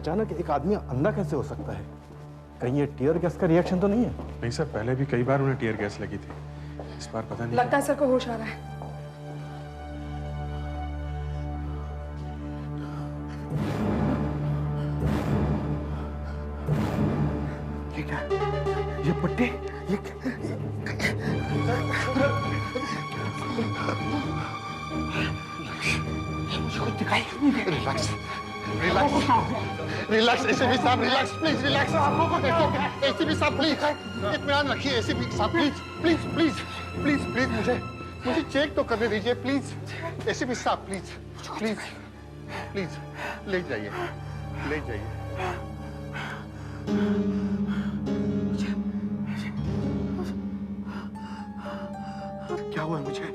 अचानक एक आदमी अंधा कैसे हो सकता है? कहीं ये टीयर गैस का रिएक्शन तो नहीं है? नहीं सर, पहले भी कई बार उन्हें टीयर गैस लगी थी, इस बार पता नहीं। लगता है सर को होश आ रहा है। ये क्या? ये पट्टी? ये मुझे कुछ दिखाई नहीं दे। रिलैक्स, रिलैक्स, रिलैक्स, एसीपी साहब, रिलैक्स, प्लीज रिलैक्स। आंखों को देखो, एसीपी साहब प्लीज इत्मीनान रखिए। एसीपी साहब please, please, please, please, please मुझे चेक तो करने दीजिए प्लीज। एसीपी साहब प्लीज, प्लीज, प्लीज ले जाइए, ले जाइए। क्या हुआ मुझे?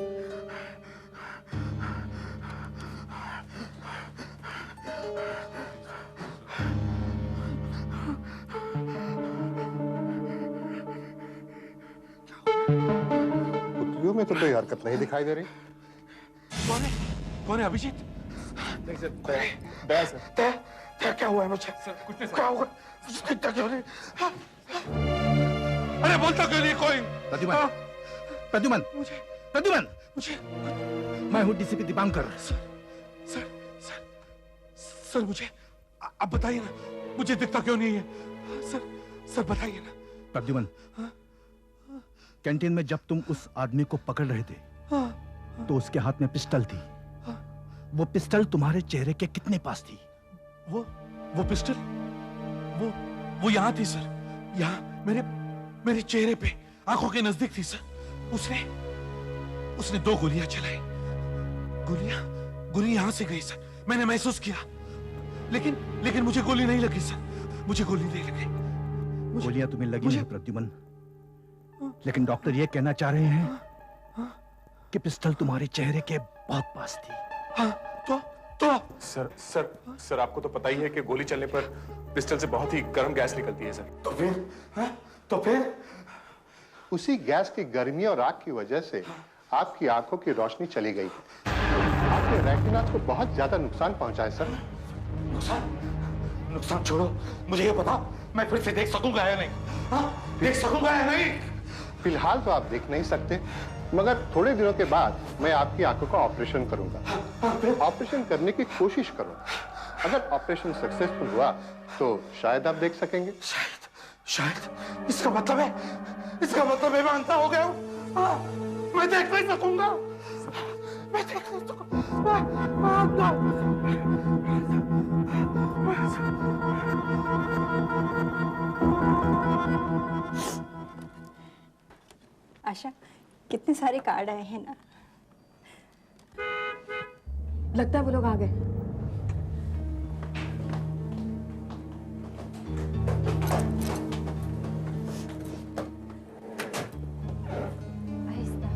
पुतलियों में तो कोई हरकत नहीं दिखाई दे रही। कौन है? कौन है? अभिजीत? नहीं सर, दया सर। क्या हुआ है मुझे? सर कुछ नहीं क्या हुआ? क्यों नहीं? अरे बोलता क्यों नहीं कोई? प्रद्युमन, प्रद्युमन, प्रद्युमन, मुझे मैं हूँ DCP Dipankar. Sir sir sir मुझे अब बताइए ना, मुझे दिखता क्यों नहीं है? सर सर बताइए ना। प्रद्युमन, कैंटीन में जब तुम उस आदमी को पकड़ रहे थे तो उसके हाथ में पिस्टल थी। वो पिस्टल तुम्हारे चेहरे के कितने पास थी? वो पिस्टल वो यहाँ थी सर, यहाँ मेरे चेहरे पे, आंखों के नजदीक थी सर। उसने 2 गोलियां चलाई। गोली यहां से गई सर, मैंने महसूस किया, लेकिन मुझे गोली नहीं लगी सर, मुझे गोली नहीं लगी। गोलियां तुम्हें लगी हैं प्रद्युमन, लेकिन डॉक्टर ये कहना चाह रहे हैं कि पिस्टल तुम्हारे चेहरे के बहुत पास थी। हाँ, तो सर आपको तो पता ही है कि गोली चलने पर पिस्टल से बहुत ही गर्म गैस निकलती है सर। तो फिर उसी गैस की गर्मी और आग की वजह से आपकी आंखों की रोशनी चली गई। आपके रेटिना को बहुत ज्यादा नुकसान पहुंचा है सर। नुकसान छोड़ो, मुझे ये बता, मैं फिर से देख सकूंगा या नहीं? हाँ, देख सकूंगा या नहीं? फिलहाल तो आप देख नहीं सकते, मगर थोड़े दिनों के बाद मैं आपकी आंखों का ऑपरेशन करूंगा। ऑपरेशन करने की कोशिश करूंगा। अगर ऑपरेशन सक्सेसफुल हुआ तो शायद आप देख सकेंगे। शायद इसका मतलब है मैं अंधा हो गया हूँ। हाँ, मैं देख नहीं सकूंगा। मैं देख नहीं सकूंगा। आशा, कितने सारे कार्ड आए हैं ना। लगता है वो लोग आ गए। आहिस्ता,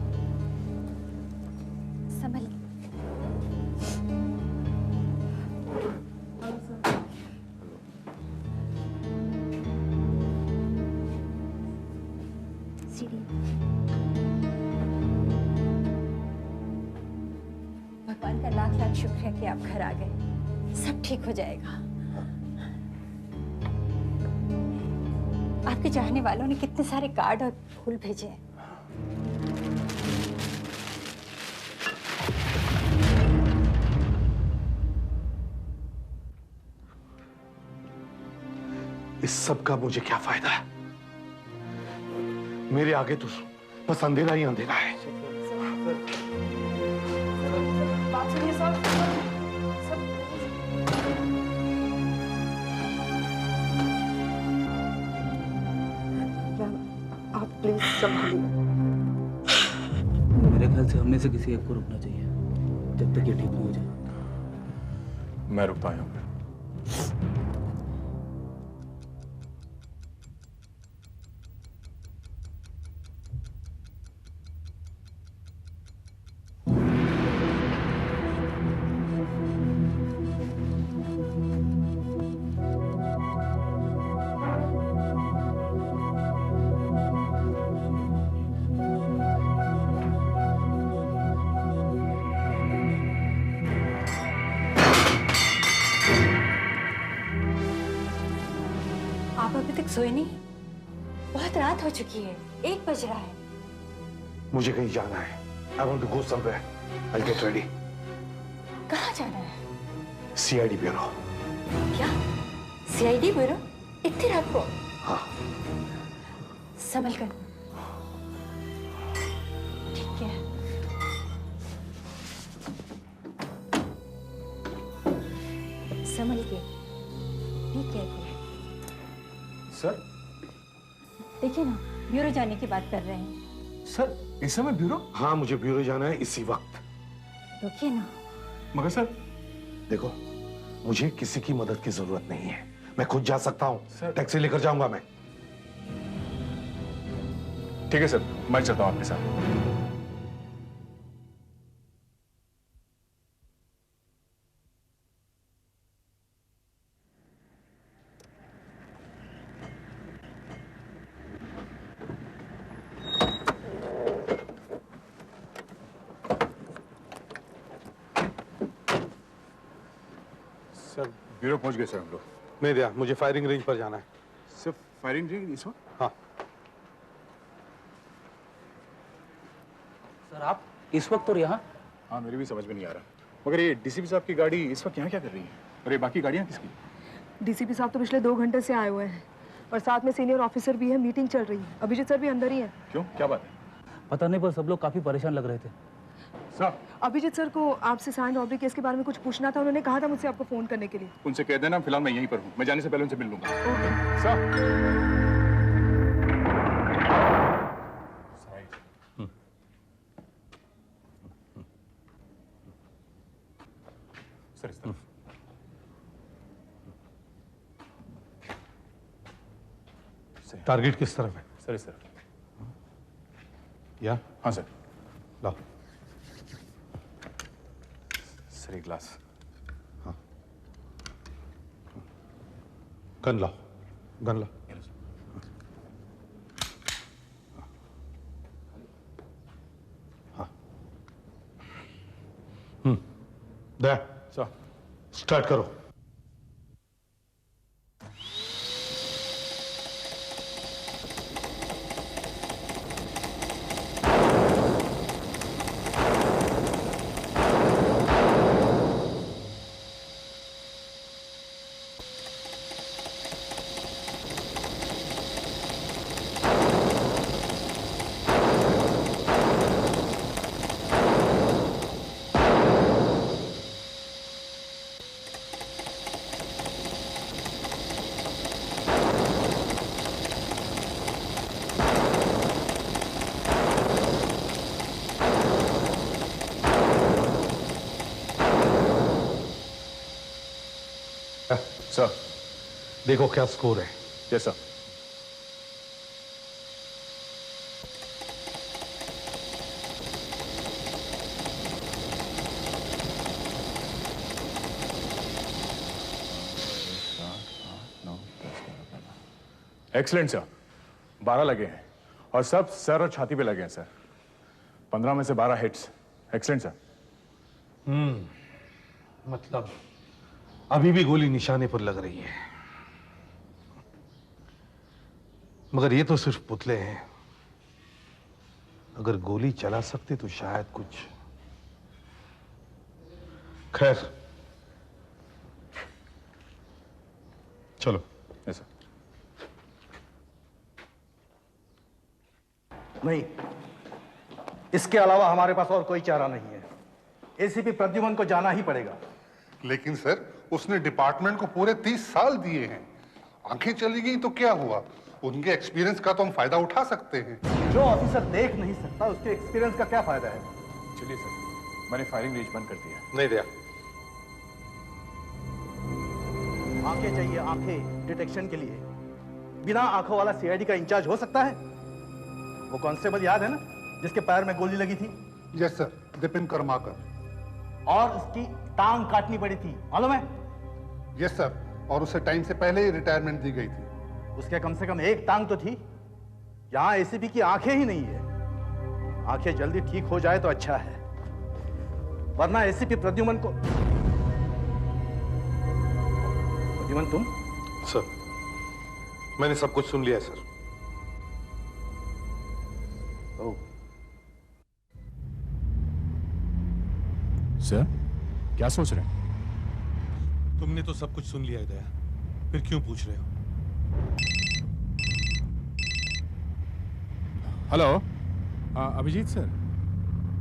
संभल। सीढ़ी। भगवान का लाख लाख शुक्र है कि आप घर आ गए। सब ठीक हो जाएगा। आपके चाहने वालों ने कितने सारे कार्ड और फूल भेजे हैं। इस सब का मुझे क्या फायदा है? मेरे आगे तो बस अंधेरा ही अंधेरा है। बात सुनिए सर। आप प्लीज संभालिए। मेरे ख्याल से हमें से किसी एक को रुकना चाहिए जब तक ये ठीक नहीं हो जाए। मैं रुकता हूँ। आप अभी तक सोए नहीं? बहुत रात हो चुकी है, 1 बज रहा है। मुझे कहीं जाना है। I want to go somewhere. I'll get ready. कहाँ जाना है? CID bureau. क्या? CID bureau? इतनी रात को? हाँ। संभल कर। ठीक है। संभल के। Be careful। सर, देखिए ना, ब्यूरो जाने की बात कर रहे हैं। सर इस समय ब्यूरो? हाँ, मुझे ब्यूरो जाना है इसी वक्त। रुकिए ना। मगर सर, देखो, मुझे किसी की मदद की जरूरत नहीं है। मैं खुद जा सकता हूँ। सर। टैक्सी लेकर जाऊंगा मैं। ठीक है सर, मैं चलता हूँ आपके साथ। सर ब्यूरो पहुंच गए सर हम लोग। नहीं दिया, मुझे फायरिंग रेंज पर जाना है। सिर्फ फायरिंग रेंज इस वक्त? हाँ। सर आप इस वक्त और यहाँ? हाँ, मेरी भी समझ में नहीं आ रहा। मगर ये डीसीपी साहब की गाड़ी इस वक्त यहाँ क्या कर रही है? और ये बाकी गाड़ियाँ किसकी? डीसीपी साहब तो पिछले 2 घंटे से आए हुए हैं और साथ में सीनियर ऑफिसर भी है, मीटिंग चल रही है। अभिजीत सर भी अंदर ही है। क्यों, क्या बात है? पता नहीं, पर सब लोग काफी परेशान लग रहे थे। सर, अभिजीत सर को आपसे साइन रॉबरी केस के बारे में कुछ पूछना था। उन्होंने कहा था मुझसे आपको फोन करने के लिए। उनसे कह देना फिलहाल मैं यहीं पर हूँ। मैं जाने से पहले उनसे मिल लूंगा। सर, सर इस तरफ। टारगेट किस तरफ है? सर इस तरफ। या? हाँ सर। लाओ। सर एक ग्लास। हाँ। गन लाओ, गन लाओ। हाँ। दे। सर, स्टार्ट करो। सर। देखो क्या स्कोर है। Yes sir. Excellent sir. 12 लगे हैं और सब सर और छाती पे लगे हैं सर। 15 में से 12 हिट्स। Excellent sir. मतलब अभी भी गोली निशाने पर लग रही है, मगर ये तो सिर्फ पुतले हैं। अगर गोली चला सकते तो शायद कुछ। खैर, चलो। Yes sir. नहीं, इसके अलावा हमारे पास और कोई चारा नहीं है। एसीपी प्रद्युमन को जाना ही पड़ेगा। लेकिन सर, उसने डिपार्टमेंट को पूरे 30 साल दिए हैं। आंखें चली गई तो क्या हुआ? उनके एक्सपीरियंस का तो हम फायदा उठा सकते हैं। जो ऑफिसर देख नहीं सकता उसके एक्सपीरियंस का क्या फायदा है? चलिए सर, मैंने फायरिंग रेंज बंद कर दिया। नहीं दिया। आंखें चाहिए, आंखें डिटेक्शन के लिए। बिना आंखों वाला सीआईडी का इंचार्ज हो सकता है? वो कांस्टेबल याद है ना, जिसके पैर में गोली लगी थी? Yes sir, Vipin Karmakar. और उसकी टांग काटनी पड़ी थी, मालूम है? यस सर, और उसे टाइम से पहले ही रिटायरमेंट दी गई थी। उसके कम से कम एक टांग तो थी। यहां एसीपी की आंखें ही नहीं है। आंखें जल्दी ठीक हो जाए तो अच्छा है, वरना एसीपी प्रद्युमन को। प्रद्युमन तुम? सर। मैंने सब कुछ सुन लिया सर। सर क्या सोच रहे हैं? तुमने तो सब कुछ सुन लिया है दया, फिर क्यों पूछ रहे हो? Hello, Abhijit sir.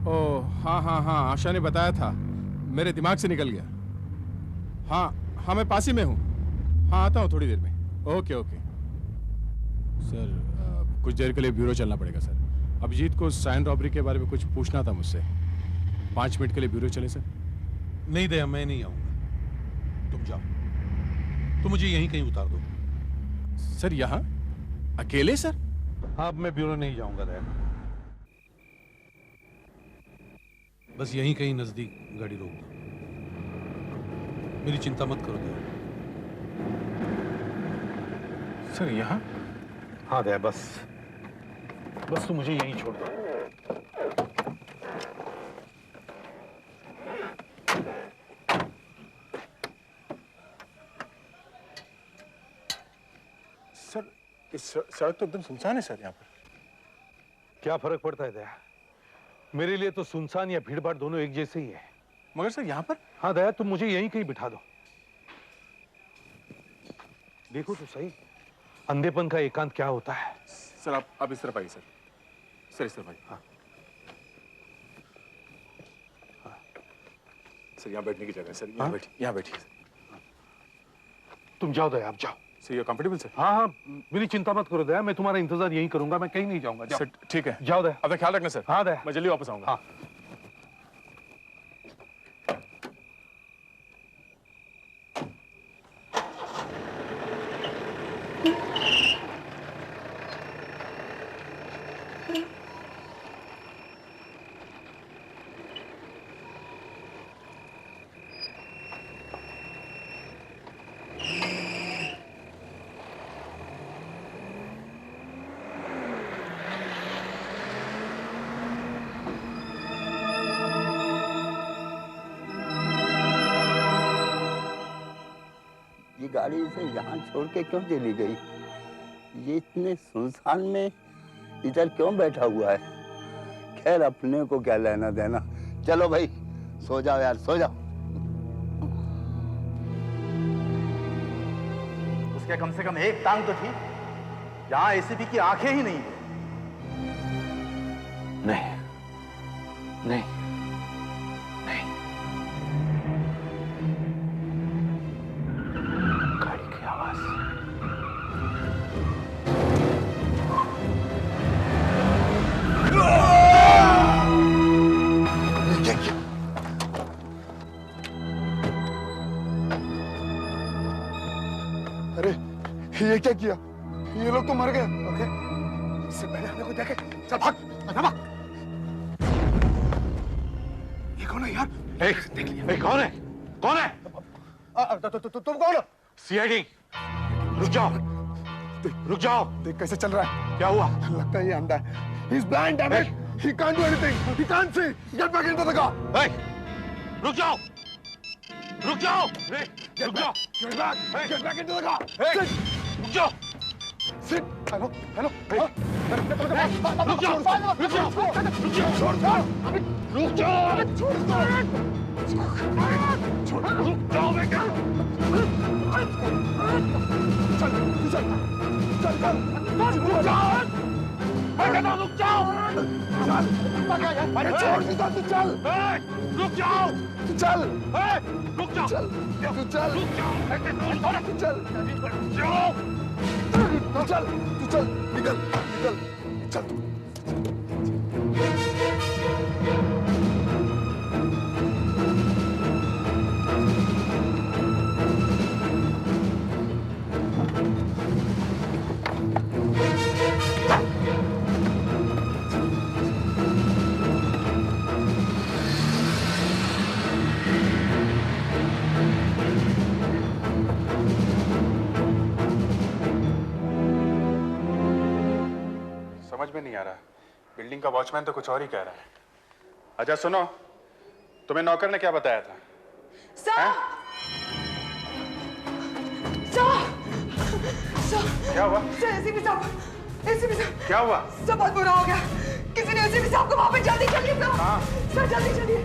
ओ हाँ हाँ हाँ, आशा ने बताया था, मेरे दिमाग से निकल गया। हाँ हाँ, मैं पास ही में हूँ। हाँ आता हूँ थोड़ी देर में। ओके ओके सर, कुछ देर के लिए ब्यूरो चलना पड़ेगा सर। अभिजीत को साइन रॉबरी के बारे में कुछ पूछना था मुझसे। 5 मिनट के लिए ब्यूरो चले सर? नहीं दया, मैं नहीं आऊंगा, तुम जाओ। तुम मुझे यहीं कहीं उतार दो। सर यहाँ अकेले सर? हाँ, अब मैं ब्यूरो नहीं जाऊंगा दया, बस यहीं कहीं नजदीक गाड़ी रोक दो। मेरी चिंता मत करो दया। सर यहाँ? हाँ दया, बस तुम मुझे यहीं छोड़ दो। सर सड़क तो एकदम सुनसान है सर यहाँ पर। क्या फर्क पड़ता है दया? मेरे लिए तो सुनसान या भीड़ भाड़ दोनों एक जैसे ही है। मगर सर यहाँ पर? हाँ दया, तुम मुझे यहीं कहीं बिठा दो। देखो तो सही, अंधेपन का एकांत क्या होता है। सर आप इस तरफ आइए सर। सर इस तरफ आइए। हाँ सर, यहाँ बैठने की जगह है सर। यहाँ बैठिए सर। तुम जाओ दया, आप जाओ। Sir you comfortable sir? हाँ हाँ, मेरी चिंता मत करो दया, मैं तुम्हारा इंतजार यहीं करूंगा, मैं कहीं नहीं जाऊंगा। जाओ। सर ठीक है, जाओ दया। अपना ख्याल रखना सर। हाँ दया, मैं जल्दी वापस आऊंगा। हाँ। ये गाड़ी इसे यहाँ छोड़ के क्यों चली गई? ये इतने सुनसान में इधर क्यों बैठा हुआ है? खैर अपने को क्या लेना देना। चलो भाई सो जाओ यार, सो जाओ। उसके कम से कम एक टांग तो थी। यहाँ एसीपी की आंखें ही नहीं है। नहीं नहीं नहीं, गाड़ी की आवाज। अरे ये क्या किया? ये लोग तो मर गए। ओके, इससे पहले हमें को देखे। चल भाग, भाग। ये कौन है यार? देख लिया। कौन है? कौन है? तुम कौन हो? सीआईडी। रुक जाओ, रुक जाओ। देख कैसे चल रहा है। क्या हुआ? लगता है ये अंधा है। He's blind, damn it. He can't do anything. He can't see. Get back into the car. Hey, रुक जाओ, रुक जाओ, रुक जाओ। Get back. Get back into the car. Sit. रुक जाओ। Sit. Hello. रुक जाओ, रुक जाओ, रुक जाओ, रुक जाओ, रुक जाओ बेटा। चल। रुक जाओ। रुक जाओ। अरे छोड़ दीजिए, तू चल। रुक जाओ, चल। रुक जाओ, चल। रुक जाओ, तू चल। निकल। चल तू। समझ में नहीं आ रहा, बिल्डिंग का वॉचमैन तो कुछ और ही कह रहा है। अच्छा सुनो, तुम्हें नौकर ने क्या बताया था? सर! क्या हुआ? एसीपी साहब क्या हुआ? सब बहुत बुरा हो गया। किसी ने एसीपी साहब को वहां पे जल्दी चलिए सर। हाँ। सर जल्दी चलिए।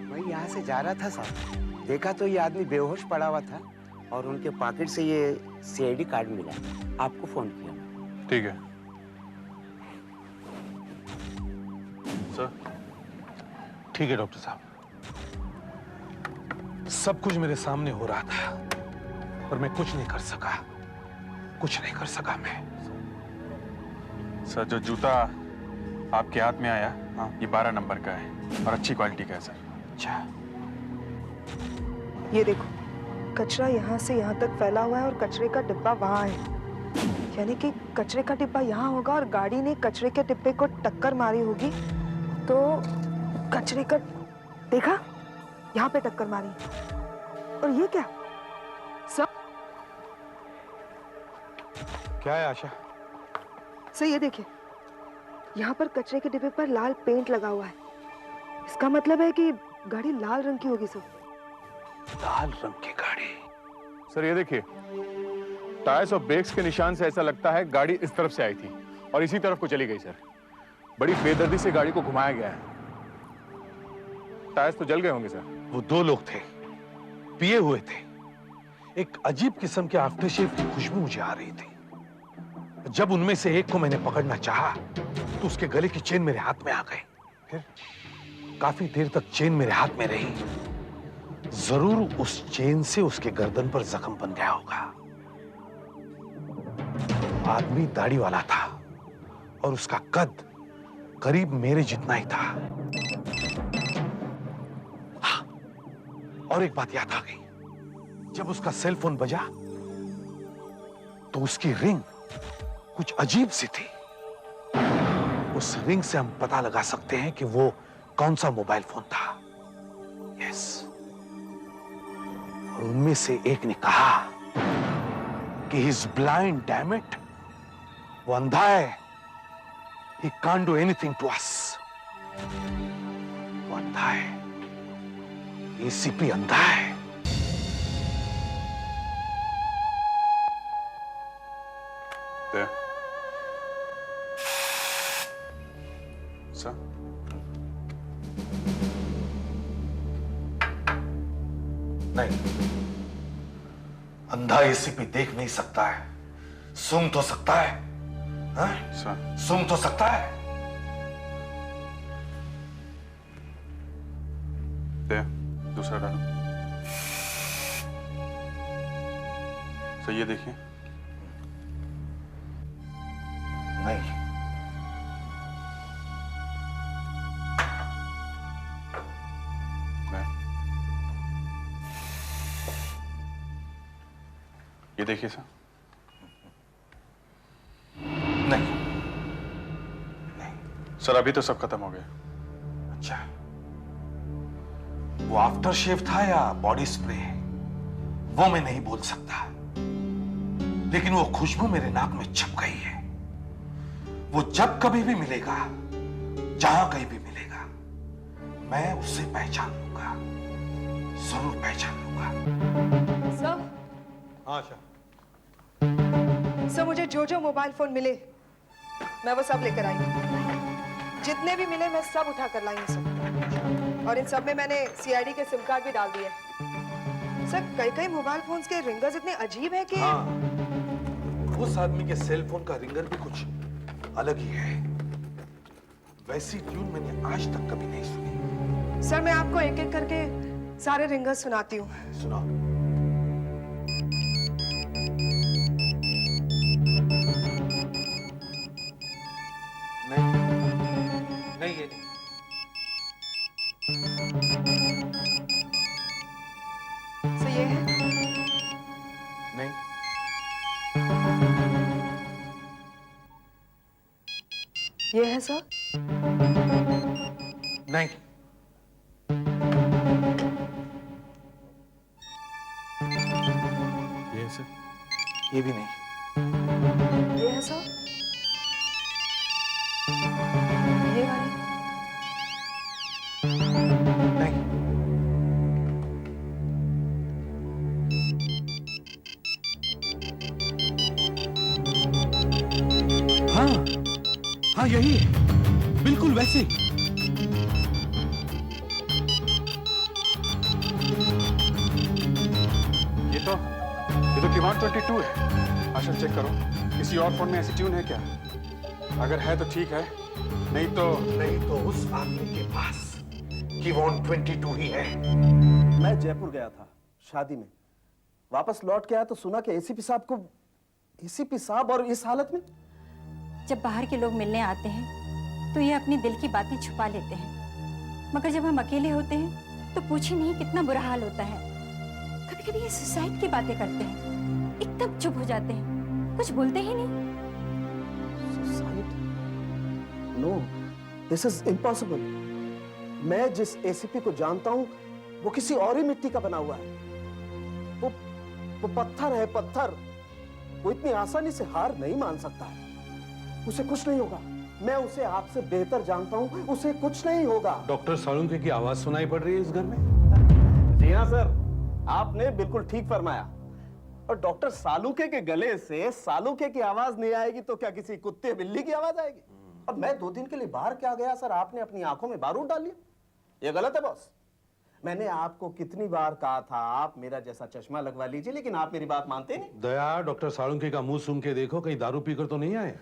मैं यहाँ से जा रहा था साहब, देखा तो ये आदमी बेहोश पड़ा हुआ था और उनके पॉकेट से ये सीआईडी कार्ड मिला। आपको फोन किया। ठीक है सर। ठीक है डॉक्टर साहब, सब कुछ मेरे सामने हो रहा था पर मैं कुछ नहीं कर सका, कुछ नहीं कर सका मैं। सर जो जूता आपके हाथ में आया, हाँ, ये 12 नंबर का है और अच्छी क्वालिटी का है सर। अच्छा, ये देखो, कचरा यहाँ से यहाँ तक फैला हुआ है और कचरे का डिब्बा वहाँ है। यानी कि कचरे का डिब्बा यहाँ होगा और गाड़ी ने कचरे के डिब्बे को टक्कर मारी होगी, तो कचरे का, देखा, यहाँ पे टक्कर मारी। और ये क्या सब? क्या है आशा? सर ये देखिए, यहाँ पर कचरे के डिब्बे पर लाल पेंट लगा हुआ है। इसका मतलब है कि गाड़ी लाल रंग की होगी सर। लाल रंग की गाड़ी? सर ये देखिए, टायर्स और ब्रेक्स के निशान से ऐसा लगता है गाड़ी इस तरफ से आई थी और इसी तरफ को चली गई सर। बड़ी बेदर्दी से गाड़ी को घुमाया गया है। टायर्स तो जल गए होंगे सर। वो दो लोग थे, पिए हुए थे। एक अजीब किस्म के आफ्टर शेव की खुशबू मुझे आ रही थी। जब उनमें से एक को मैंने पकड़ना चाहा तो उसके गले की चेन मेरे हाथ में आ गई। फिर काफी देर तक चेन मेरे हाथ में रही। जरूर उस चेन से उसके गर्दन पर जख्म बन गया होगा। आदमी दाढ़ी वाला था और उसका कद करीब मेरे जितना ही था। हाँ, और एक बात याद आ गई, जब उसका सेल फोन बजा तो उसकी रिंग कुछ अजीब सी थी। उस रिंग से हम पता लगा सकते हैं कि वो कौन सा मोबाइल फोन था। यस, और उनमें से एक ने कहा कि he is blind, damn it, वो अंधा है, he can't do anything to us. वो अंधा है, एसीपी अंधा है। सर नहीं, अंधा एसीपी देख नहीं सकता है, सूंघ तो सकता है। हाँ? सर सूंघ तो सकता है। दे दूसरा डालो। सर ये देखिए। नहीं, ये देखिए सर। नहीं, सर अभी तो सब खत्म हो गया। अच्छा, वो आफ्टर शेव था या बॉडी स्प्रे, वो मैं नहीं बोल सकता, लेकिन वो खुशबू मेरे नाक में छप गई है। वो जब कभी भी मिलेगा, जहां कहीं भी मिलेगा, मैं उसे पहचान लूंगा, जरूर पहचान लूंगा। सर, हाँ आशा। सर मुझे जो जो मोबाइल फोन मिले मैं वो सब लेकर आई हूँ। जितने भी मिले मैं सब उठा कर लाई हूँ सर। और इन सब में मैंने सीआईडी के सिम कार्ड भी डाल दिए। सर कई कई मोबाइल फोन्स के रिंगर्स इतने अजीब हैं कि हाँ, उस आदमी के सेल फोन का रिंगर भी कुछ अलग ही है। वैसी ट्यून मैंने आज तक कभी नहीं सुनी। सर मैं आपको एक एक करके सारे रिंगर्स सुनाती हूँ। सुनाओ। नहीं, ये नहीं। सर ये है? नहीं, ये है सर? नहीं, ये सर। ये भी नहीं। ये है सर? ये वाली? यही है, बिल्कुल वैसे ही। ये तो कीवान 22 है। आशा चेक करो, किसी और फोन में ऐसी ट्यून है क्या? अगर है तो ठीक है, नहीं तो उस आदमी के पास कीवान 22 ही है। मैं जयपुर गया था शादी में, वापस लौट के आया तो सुना कि एसीपी साहब और इस हालत में। जब बाहर के लोग मिलने आते हैं तो ये अपनी दिल की बातें छुपा लेते हैं, मगर जब हम अकेले होते हैं तो पूछे नहीं कितना बुरा हाल होता है। कभी कभी ये सुसाइड की बातें करते हैं, एकदम चुप हो जाते हैं, कुछ बोलते ही नहीं। No, this is impossible. मैं जिस एसीपी को जानता हूं वो किसी और ही मिट्टी का बना हुआ है। वो पत्थर है, पत्थर। वो इतनी आसानी से हार नहीं मान सकता है। उसे कुछ नहीं होगा। मैं उसे आपसे बेहतर जानता हूं, उसे कुछ नहीं होगा। डॉक्टर सालुंके की आवाज सुनाई पड़ रही है इस घर में? जी हाँ सर, आपने बिल्कुल ठीक फरमाया। और डॉक्टर सालुके के गले से सालुके की आवाज नहीं आएगी तो क्या किसी कुत्ते बिल्ली की आवाज आएगी? और मैं 2 दिन के लिए बाहर क्या गया सर, आपने अपनी आंखों में बारूद डाल लिया। ये गलत है बॉस। मैंने आपको कितनी बार कहा था आप मेरा जैसा चश्मा लगवा लीजिए, लेकिन आप मेरी बात मानते नहीं। दया, डॉक्टर सालुंके का मुंह सूंघ के देखो, कहीं दारू पीकर तो नहीं आए।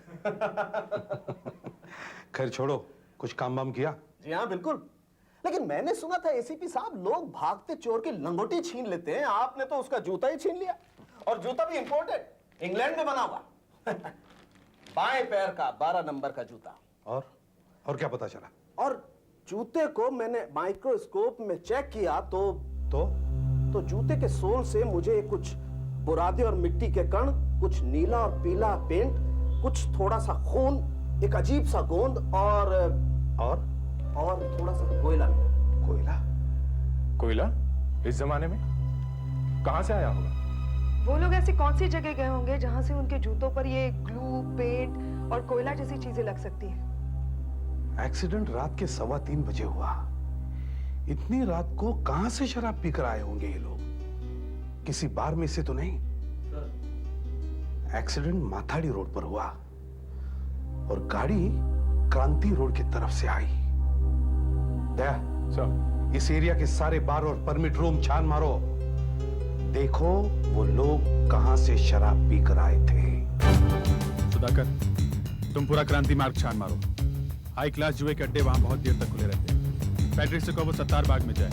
खैर छोड़ो, कुछ काम वाम किया? जी हाँ बिल्कुल, लेकिन मैंने सुना था एसीपी साहब लोग भागते चोर की लंगोटी छीन लेते हैं। आपने तो उसका जूता ही छीन लिया, और जूता भी इंपोर्टेड, इंग्लैंड में बना हुआ। बाएं पैर का 12 नंबर का जूता। और क्या पता चला? और जूते को मैंने माइक्रोस्कोप में चेक किया तो जूते के सोल से मुझे कुछ बुरादे और मिट्टी के कण, कुछ नीला और पीला पेंट, कुछ थोड़ा सा खून, एक अजीब सा गोंद और थोड़ा सा कोयला मिला। कोयला? इस जमाने में कहां से आया होगा? वो लोग ऐसी कौन सी जगह गए होंगे जहां से उनके जूतों पर ये ग्लू, पेंट और कोयला जैसी चीजें लग सकती हैं? एक्सीडेंट रात के 3:15 बजे हुआ। इतनी रात को कहां से शराब पीकर आए होंगे ये लोग? किसी बार में से तो नहीं। एक्सीडेंट माथाड़ी रोड पर हुआ और गाड़ी क्रांति रोड की तरफ से आई। दया सर, इस एरिया के सारे बार और परमिट रूम छान मारो, देखो वो लोग कहां से शराब पीकर आए थे। सुधाकर, तुम पूरा क्रांति मार्ग छान मारो। हाई क्लास जुए के अड्डे वहां बहुत देर तक खुले रहते हैं। पैट्रिक से कहो वो 70 बाग में जाए,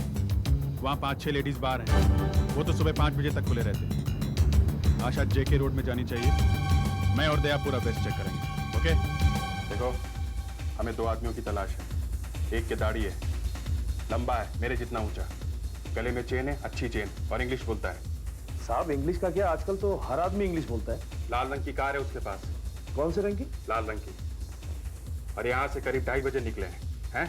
वहां 5-6 लेडीज बार हैं, वो तो सुबह 5 बजे तक खुले रहते हैं। आशा जेके रोड में जानी चाहिए। मैं और दया पूरा बेस्ट चेक करेंगे। ओके? देखो, हमें 2 आदमियों की तलाश है। एक की दाढ़ी है, लंबा है, मेरे जितना ऊंचा, गले में चेन है, अच्छी चेन, और इंग्लिश बोलता है। साहब इंग्लिश का क्या, आजकल तो हर आदमी इंग्लिश बोलता है। लाल रंग की कार है उसके पास। कौन से रंग की? लाल रंग की। और यहां से करीब 2:30 बजे निकले हैं?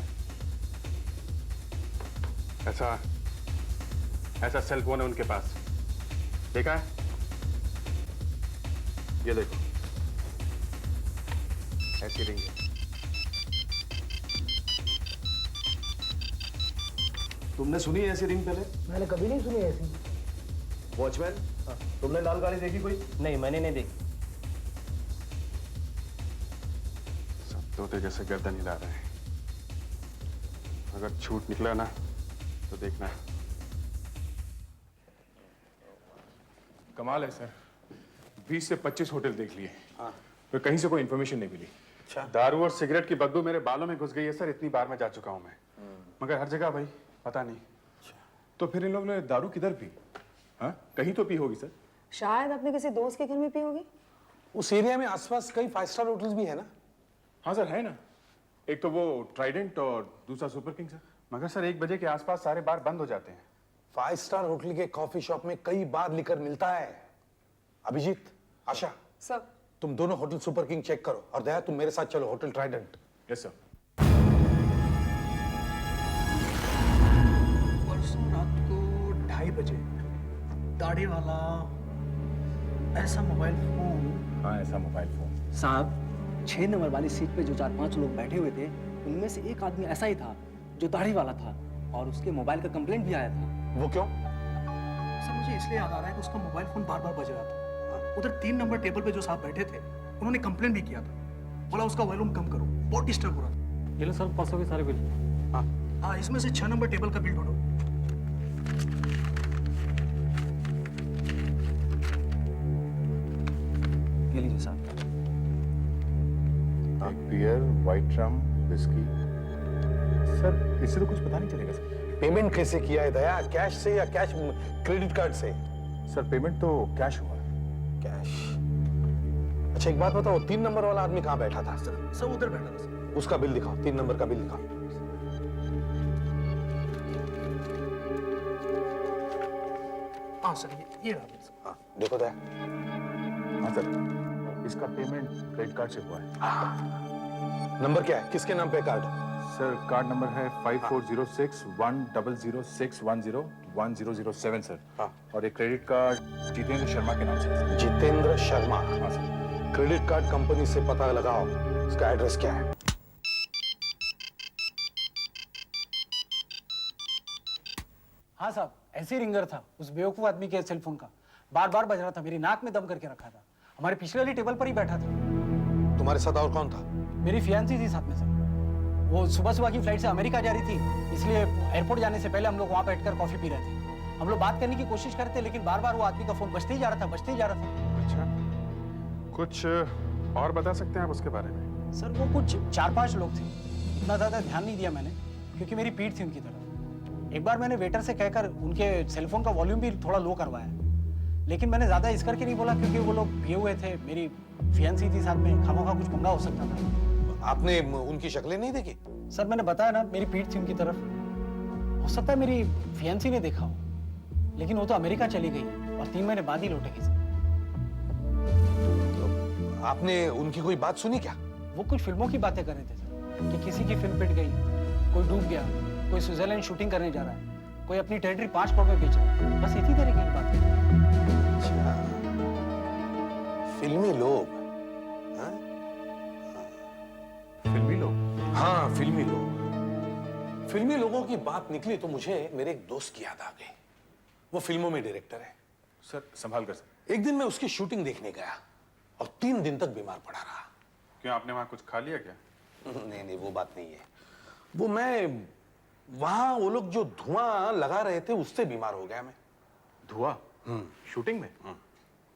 ऐसा सेल फोन है उनके पास, देखा है? ये देखो, ऐसी रिंग है। तुमने सुनी ऐसी रिंग पहले? मैंने कभी नहीं सुनी ऐसी। वॉचमैन, तुमने लाल गाड़ी देखी कोई? नहीं, मैंने नहीं देखी। सब तोते जैसे गर्दन हिला रहे हैं। अगर छूट निकला ना तो देखना। कमाल है सर, 20 से 25 होटल देख लिए, तो कहीं से कोई इंफॉर्मेशन नहीं मिली। अच्छा। दारू और सिगरेट की बदबू मेरे बालों में घुस गई है सर, इतनी बार मैं जा चुका हूं मैं, मगर हर जगह भाई पता नहीं। तो फिर इन लोगों ने दारू किधर पी? हाँ, कहीं तो पी होगी सर। शायद अपने किसी दोस्त के घर में पी होगी। उस एरिया में आसपास कई 5 स्टार होटल्स भी है ना? हाँ सर, है ना। एक तो वो ट्राइडेंट और दूसरा सुपर किंग सर। मगर सर 1 बजे के आसपास सारे बार बंद हो जाते हैं। 5 स्टार होटल के कॉफी शॉप में कई बार लिकर मिलता है। अभिजीत, आशा, सब तुम दोनों होटल सुपर किंग चेक करो, और दया तुम मेरे साथ चलो होटल ट्राइडेंट। Yes sir. परसों रात को 2:30 बजे दाढ़ी वाला ऐसा मोबाइल फोन। हाँ, ऐसा मोबाइल फोन। साहब, 6 नंबर वाली सीट पे जो 4-5 लोग बैठे हुए थे, उनमें से एक आदमी ऐसा ही था जो दाढ़ी वाला था, और उसके मोबाइल का कंप्लेंट भी आया था। वो क्यों? सर मुझे इसलिए याद आ रहा है कि उसका मोबाइल फोन बार-बार बज रहा था। उधर 3 नंबर टेबल पे जो साहब बैठे थे, उन्होंने कंप्लेंट भी किया था, बोला उसका वॉल्यूम कम करो। बहुत डिस्टर्ब हो रहा था। ये लो सर, परसों के सारे बिल। हाँ, इसमें से 6 नंबर टेबल का बिल ढूंढो। ये लीजिए साहब। एक बियर, व्हाइट रम, विस्की। सर इससे तो कुछ पता नहीं चलेगा सर। पेमेंट कैसे किया है दया? कैश से या कैश क्रेडिट कार्ड से? सर पेमेंट तो कैश हुआ है। कैश। अच्छा एक बात बताओ, 3 नंबर वाला आदमी कहाँ बैठा था? सब उधर बैठा था सर। उसका बिल दिखाओ, 3 नंबर का बिल दिखाओ। हाँ सर, ये रहा बिल सर। हाँ देखो दया। हाँ सर, इसका पेमेंट क्रेडिट कार्ड से हुआ है। नंबर क्या है? किसके नाम पे कार्ड? सर कार्ड नंबर है 54061006101007 सर। हाँ। और ये क्रेडिट कार्ड जितेंद्र शर्मा के नाम से है। जितेंद्र शर्मा। हाँ सर। क्रेडिट कार्ड कंपनी से पता लगाओ, इसका एड्रेस क्या है? हाँ साहब, ऐसे ही रिंगर था उस बेवकूफ आदमी के सेलफोन का। बार बार बज रहा था, मेरी नाक में दम करके रखा था। हमारे पिछले वाली टेबल पर ही बैठा था। तुम्हारे साथ और कौन था? मेरी फियांसी थी साथ में सर। वो सुबह की फ्लाइट से अमेरिका जा रही थी, इसलिए एयरपोर्ट जाने से पहले हम लोग वहाँ बैठकर कॉफी पी रहे थे। हम लोग बात करने की कोशिश करते थे, लेकिन बार बार वो आदमी का फोन बजते ही जा रहा था। अच्छा, कुछ और बता सकते हैं आप उसके बारे में? सर वो कुछ 4-5 लोग थे, इतना ज्यादा ध्यान नहीं दिया मैंने, क्योंकि मेरी पीठ थी उनकी तरफ। एक बार मैंने वेटर से कहकर उनके सेलफोन का वॉल्यूम भी थोड़ा लो करवाया, लेकिन मैंने ज्यादा इस करके नहीं बोला क्योंकि वो लोग पिए हुए थे, मेरी फियांसी थी साथ में, खामोखा कुछ पंगा हो सकता था। आपने उनकी शक्लें नहीं देखी? सर मैंने बताया ना, मेरी पीठ थी उनकी तरफ। हो सकता है मेरी फियांसी ने देखा हो, लेकिन वो तो अमेरिका चली गई और 3 महीने बाद ही लौटेगी सर। तो आपने उनकी कोई बात सुनी क्या? वो कुछ फिल्मों की बातें कर रहे थे सर, कि किसी की फिल्म पिट गई, कोई डूब गया, कोई स्विट्जरलैंड शूटिंग करने जा रहा है, कोई अपनी टेरिटरी 5 करोड़ में बेच रहा है, बस इसी तरह की बात है। अच्छा, फिल्मी लोग। हाँ? फिल्मी लोग? हाँ फिल्मी लोग। फिल्मी लोगों की बात निकली तो मुझे मेरे एक दोस्त की याद आ गई। वो फिल्मों में डायरेक्टर है। सर संभाल कर सर। एक दिन मैं उसकी शूटिंग देखने गया और 3 दिन तक बीमार पड़ा रहा। क्यों, आपने वहां कुछ खा लिया क्या? नहीं वो बात नहीं है। वो मैं वहां वो लोग जो धुआं लगा रहे थे उससे बीमार हो गया मैं। धुआं? शूटिंग में?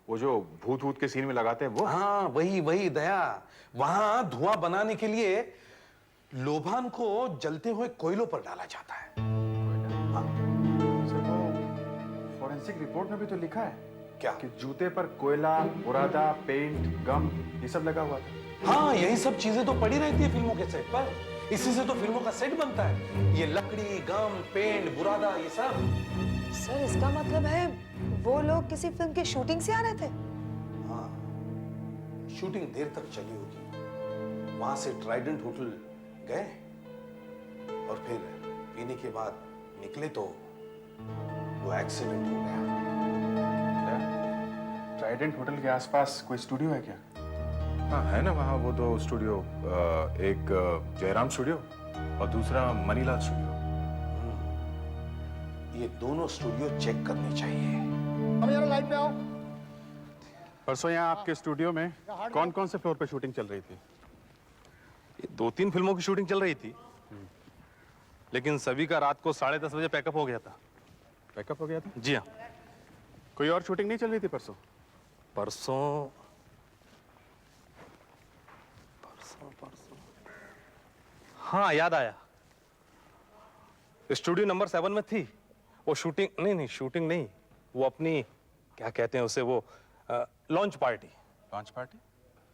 वो जो भूत भूत के सीन में लगाते हैं वो? हाँ वही दया। वहां धुआं बनाने के लिए लोबान को जलते हुए कोयलों पर डाला जाता है। हाँ। सर वो फॉरेंसिक रिपोर्ट में भी तो लिखा है क्या? कि जूते पर कोयला, बुरादा, पेंट, गम ये सब लगा हुआ था। हाँ यही सब चीजें तो पड़ी रहती है फिल्मों के सेट पर। इसी से तो फिल्मों का सेट बनता है। ये लकड़ी, गम, पेंट, बुरादा ये सब। सर इसका मतलब है वो लोग किसी फिल्म की शूटिंग से आ रहे थे? हाँ शूटिंग देर तक चली होगी। वहां से ट्राइडेंट होटल गए और फिर पीने के बाद निकले तो वो एक्सीडेंट हो गया। ट्राइडेंट होटल के आसपास कोई स्टूडियो है क्या? हाँ है ना, वहाँ वो 2 स्टूडियो, एक जयराम स्टूडियो और दूसरा मनीलाल स्टूडियो। ये दोनों स्टूडियो चेक करने चाहिए। अब यार लाइट पे आओ। परसों यहाँ आपके स्टूडियो में कौन कौन से फ्लोर पे शूटिंग चल रही थी? ये 2-3 फिल्मों की शूटिंग चल रही थी, लेकिन सभी का रात को 10:30 बजे पैकअप हो गया था। पैकअप हो गया था? जी हाँ। कोई और शूटिंग नहीं चल रही थी परसों? परसों हाँ याद आया, स्टूडियो नंबर 7 में थी वो शूटिंग। नहीं शूटिंग नहीं, वो अपनी क्या कहते हैं उसे, वो लॉन्च पार्टी। Launch party?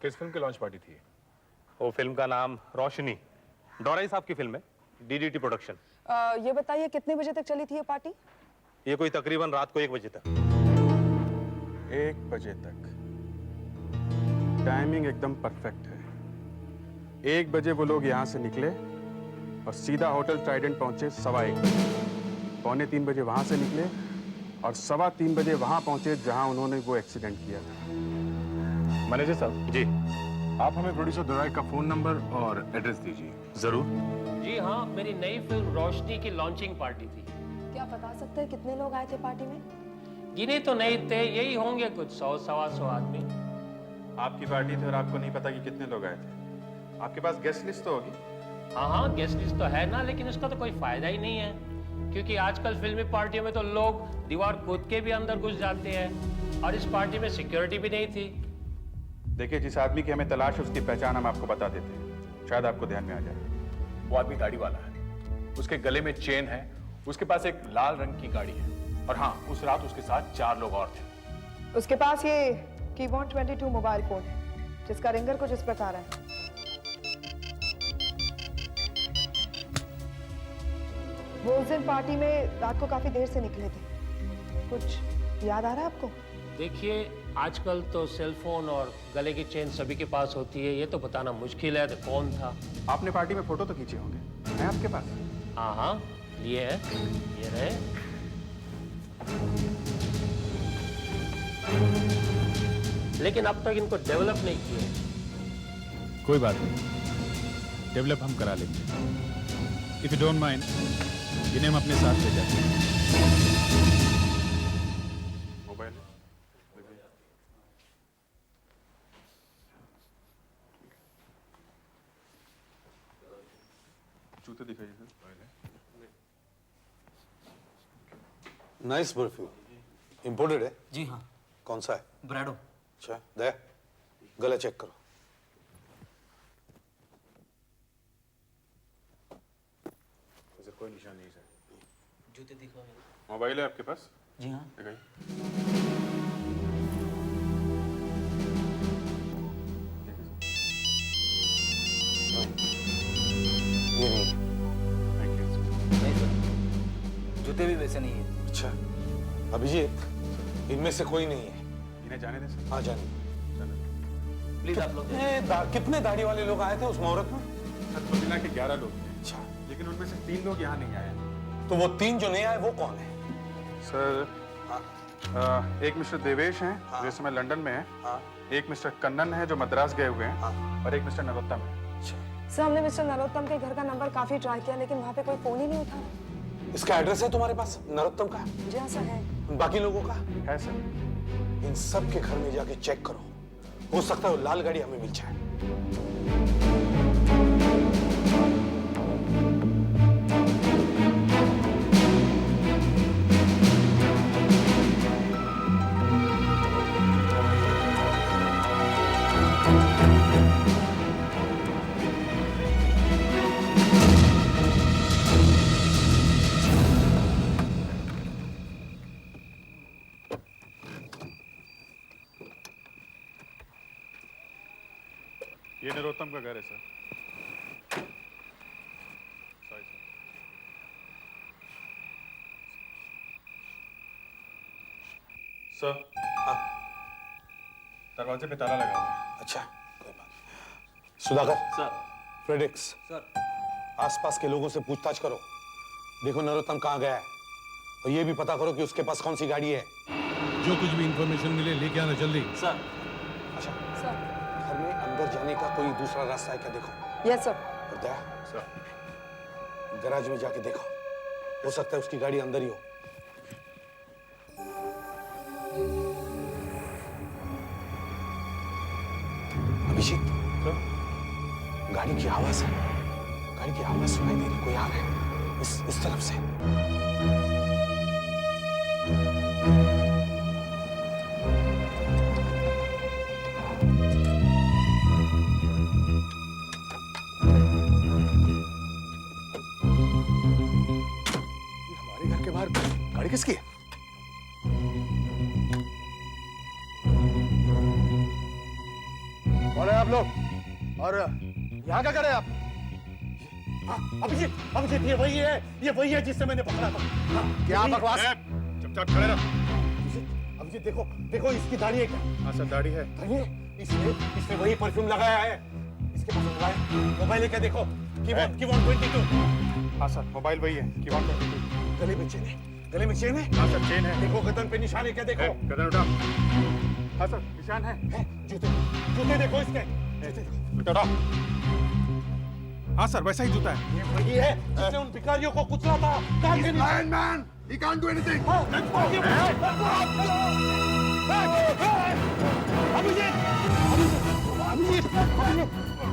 किस फिल्म की लॉन्च पार्टी थी? वो फिल्म का नाम रोशनी, डोराई साहब की फिल्म है, डीडीटी प्रोडक्शन। ये बताइए कितने बजे तक चली थी ये पार्टी? ये कोई तकरीबन रात को 1 बजे तक। 1 बजे तक? टाइमिंग एकदम परफेक्ट है। 1 बजे वो लोग यहाँ से निकले और सीधा होटल ट्राइडेंट पहुंचे 1:15। 2:45 बजे वहां से निकले और 3:15 बजे वहां पहुंचे जहां उन्होंने वो एक्सीडेंट किया था। मैनेजर साहब जी, आप हमें प्रोड्यूसर दुराई का फोन नंबर और एड्रेस दीजिए। जरूर। जी हाँ, मेरी नई फिल्म रोशनी की लॉन्चिंग पार्टी थी। क्या बता सकते हैं कितने लोग आए थे पार्टी में? गिने तो नहीं थे, यही होंगे कुछ 100-125 आदमी। आपकी पार्टी थी और आपको नहीं पता कि कितने लोग आए थे? आपके पास गेस्ट लिस्ट तो होगी? हाँ हाँ, गेस्ट लिस्ट तो है ना, लेकिन उसका तो कोई फायदा ही नहीं है, क्योंकि आजकल फिल्मी पार्टियों में तो लोग दीवार कूद के भी अंदर घुस जाते हैं, और इस पार्टी में सिक्योरिटी भी नहीं थी। देखिए, जिस आदमी की हमें तलाश है उसकी पहचान हम आपको बता देते हैं, शायद आपको ध्यान में आ जाए। वो आदमी दाढ़ी वाला है, उसके गले में चेन है, उसके पास एक लाल रंग की गाड़ी है, और हाँ, उस रात उसके साथ 4 लोग और थे। उसके पास ये कीबोर्ड 22 मोबाइल फोन है, जिसका रिंगर कुछ इस प्रकार है। वो उस दिन पार्टी में रात को काफी देर से निकले थे, कुछ याद आ रहा है आपको? देखिए, आजकल तो सेल फोन और गले की चेन सभी के पास होती है, ये तो बताना मुश्किल है तो कौन था। आपने पार्टी में फोटो तो खींचे होंगे, है आपके पास? हाँ हाँ, लिए है, ये रहे। लेकिन अब तक इनको डेवलप नहीं किए। कोई बात नहीं, डेवलप हम करा लेंगे। इफ यू डोंट माइंड, इन्हें हम अपने साथ ले जाते हैं। मोबाइल जूते दिखाइए सर। नाइस परफ्यूम, इंपोर्टेड है? जी हाँ। कौन सा है? ब्राडो। अच्छा, दे गला चेक करो। सर कोई निशान नहीं सर। जूते दिखाओ। मोबाइल है आपके पास? जी हाँ। दिखाइए। ये नहीं। नहीं सर, जूते भी वैसे नहीं है। अच्छा, अभिजीत, इनमें से कोई नहीं है। इन्हें जाने दें सर। हाँ, जाने। प्लीज आप लोग। कितने दाढ़ी वाले लोग आए थे उस मुहूर्त में? सर कुल मिला के 11 लोग थे। अच्छा, लेकिन उनमें से 3 लोग यहाँ नहीं आए। तो वो 3 जो नहीं आए वो कौन है? सर एक मिस्टर देवेश हैं, जो इस समय लंदन में हैं। एक मिस्टर कन्नन है जो मद्रास गए हुए हैं, और एक मिस्टर नरोत्तम है। सर, हमने मिस्टर नरोत्तम के घर का नंबर काफी ट्राई किया, लेकिन वहाँ पे कोई फोन ही नहीं उठा। इसका एड्रेस है तुम्हारे पास, नरोत्तम का? जी हाँ सर, है। बाकी लोगों का है सर। इन सब के घर में जाके चेक करो, हो सकता है वो लाल गाड़ी हमें मिल जाए। ये नरोत्तम का घर है सर। Sorry sir. सर, दरवाजे पे ताला लगा हुआ है। अच्छा, कोई बात नहीं। सुधाकर सर। फ्रेडिक्स सर। आसपास के लोगों से पूछताछ करो, देखो नरोत्तम कहाँ गया है, और ये भी पता करो कि उसके पास कौन सी गाड़ी है। जो कुछ भी इंफॉर्मेशन मिले लेके आना जल्दी। सर। अच्छा, सर। घर में अंदर जाने का कोई दूसरा रास्ता है क्या, देखो। Yes sir. और दया सर, गैराज में जाके देखो, हो सकता है उसकी गाड़ी अंदर ही हो। अभिजीत, गाड़ी की आवाज है, गाड़ी की आवाज सुनाई दे रही, कोई आ रहा है इस तरफ से। हमारे घर के बाहर गाड़ी किसकी है? कौन है आप लोग, और यहाँ क्या कर रहे हैं आप? अभिजीत, अभिजीत, ये वही है जिससे मैंने पकड़ा था। क्या बकवास? चुपचाप खड़े रहो। अभिजीत देखो, देखो इसकी दाढ़ी है क्या? हाँ सर, दाढ़ी है। दाढ़ी है? इसने वही परफ्यूम लगाया है। इसके पास मोबाइल है क्या? देखो, कीबोर्ड 22। हाँ सर, मोबाइल वही है, कीबोर्ड 22। गले में चेन है, गले में चेन है? हाँ सर, चेन है। देखो गर्दन पे निशान है क्या? देखो गर्दन उठा। हाँ सर, निशान है। जूते, जूते देखो इसके, जूते देखो। उठा। हाँ सर, वैसा ही जूता है। ये वही है जिसने उन भिखारियों को कुचला था। Man, he can't do anything. Abhijit, Abhijit, Abhijit,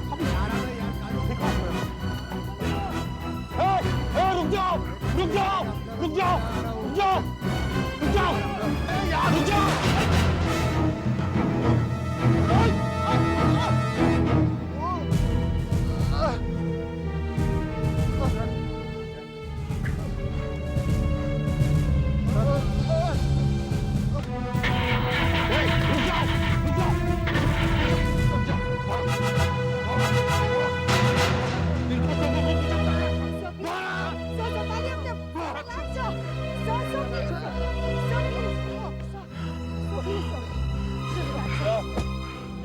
Abhijit, रुक जाओ रुक जाओ रुक जाओ रुक जाओ रुक जाओ यार रुक जाओ।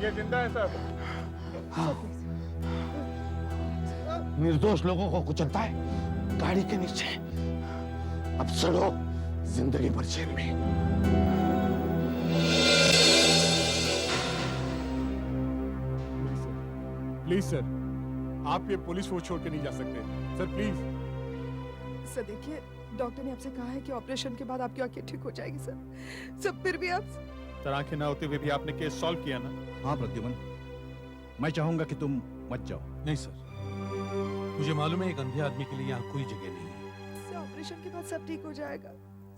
ये जिंदा है सर। निर्दोष लोगों को कुचलता है गाड़ी के नीचे। अब सड़ो जिंदगी भर जेल में। प्लीज सर, आप ये पुलिस फोर्स छोड़ के नहीं जा सकते सर, प्लीज। सर देखिए, डॉक्टर ने आपसे कहा है कि ऑपरेशन के बाद आपकी आंखें ठीक हो जाएगी सर। सब फिर भी आप सर, आंखें ना होते हुए भी आपने केस सॉल्व किया ना। हाँ प्रद्युमन, मैं चाहूंगा कि तुम मत जाओ। नहीं सर, मुझे मालूम है एक अंधे आदमी के लिए यहाँ कोई जगह नहीं है। सर ऑपरेशन के बाद सब ठीक हो जाएगा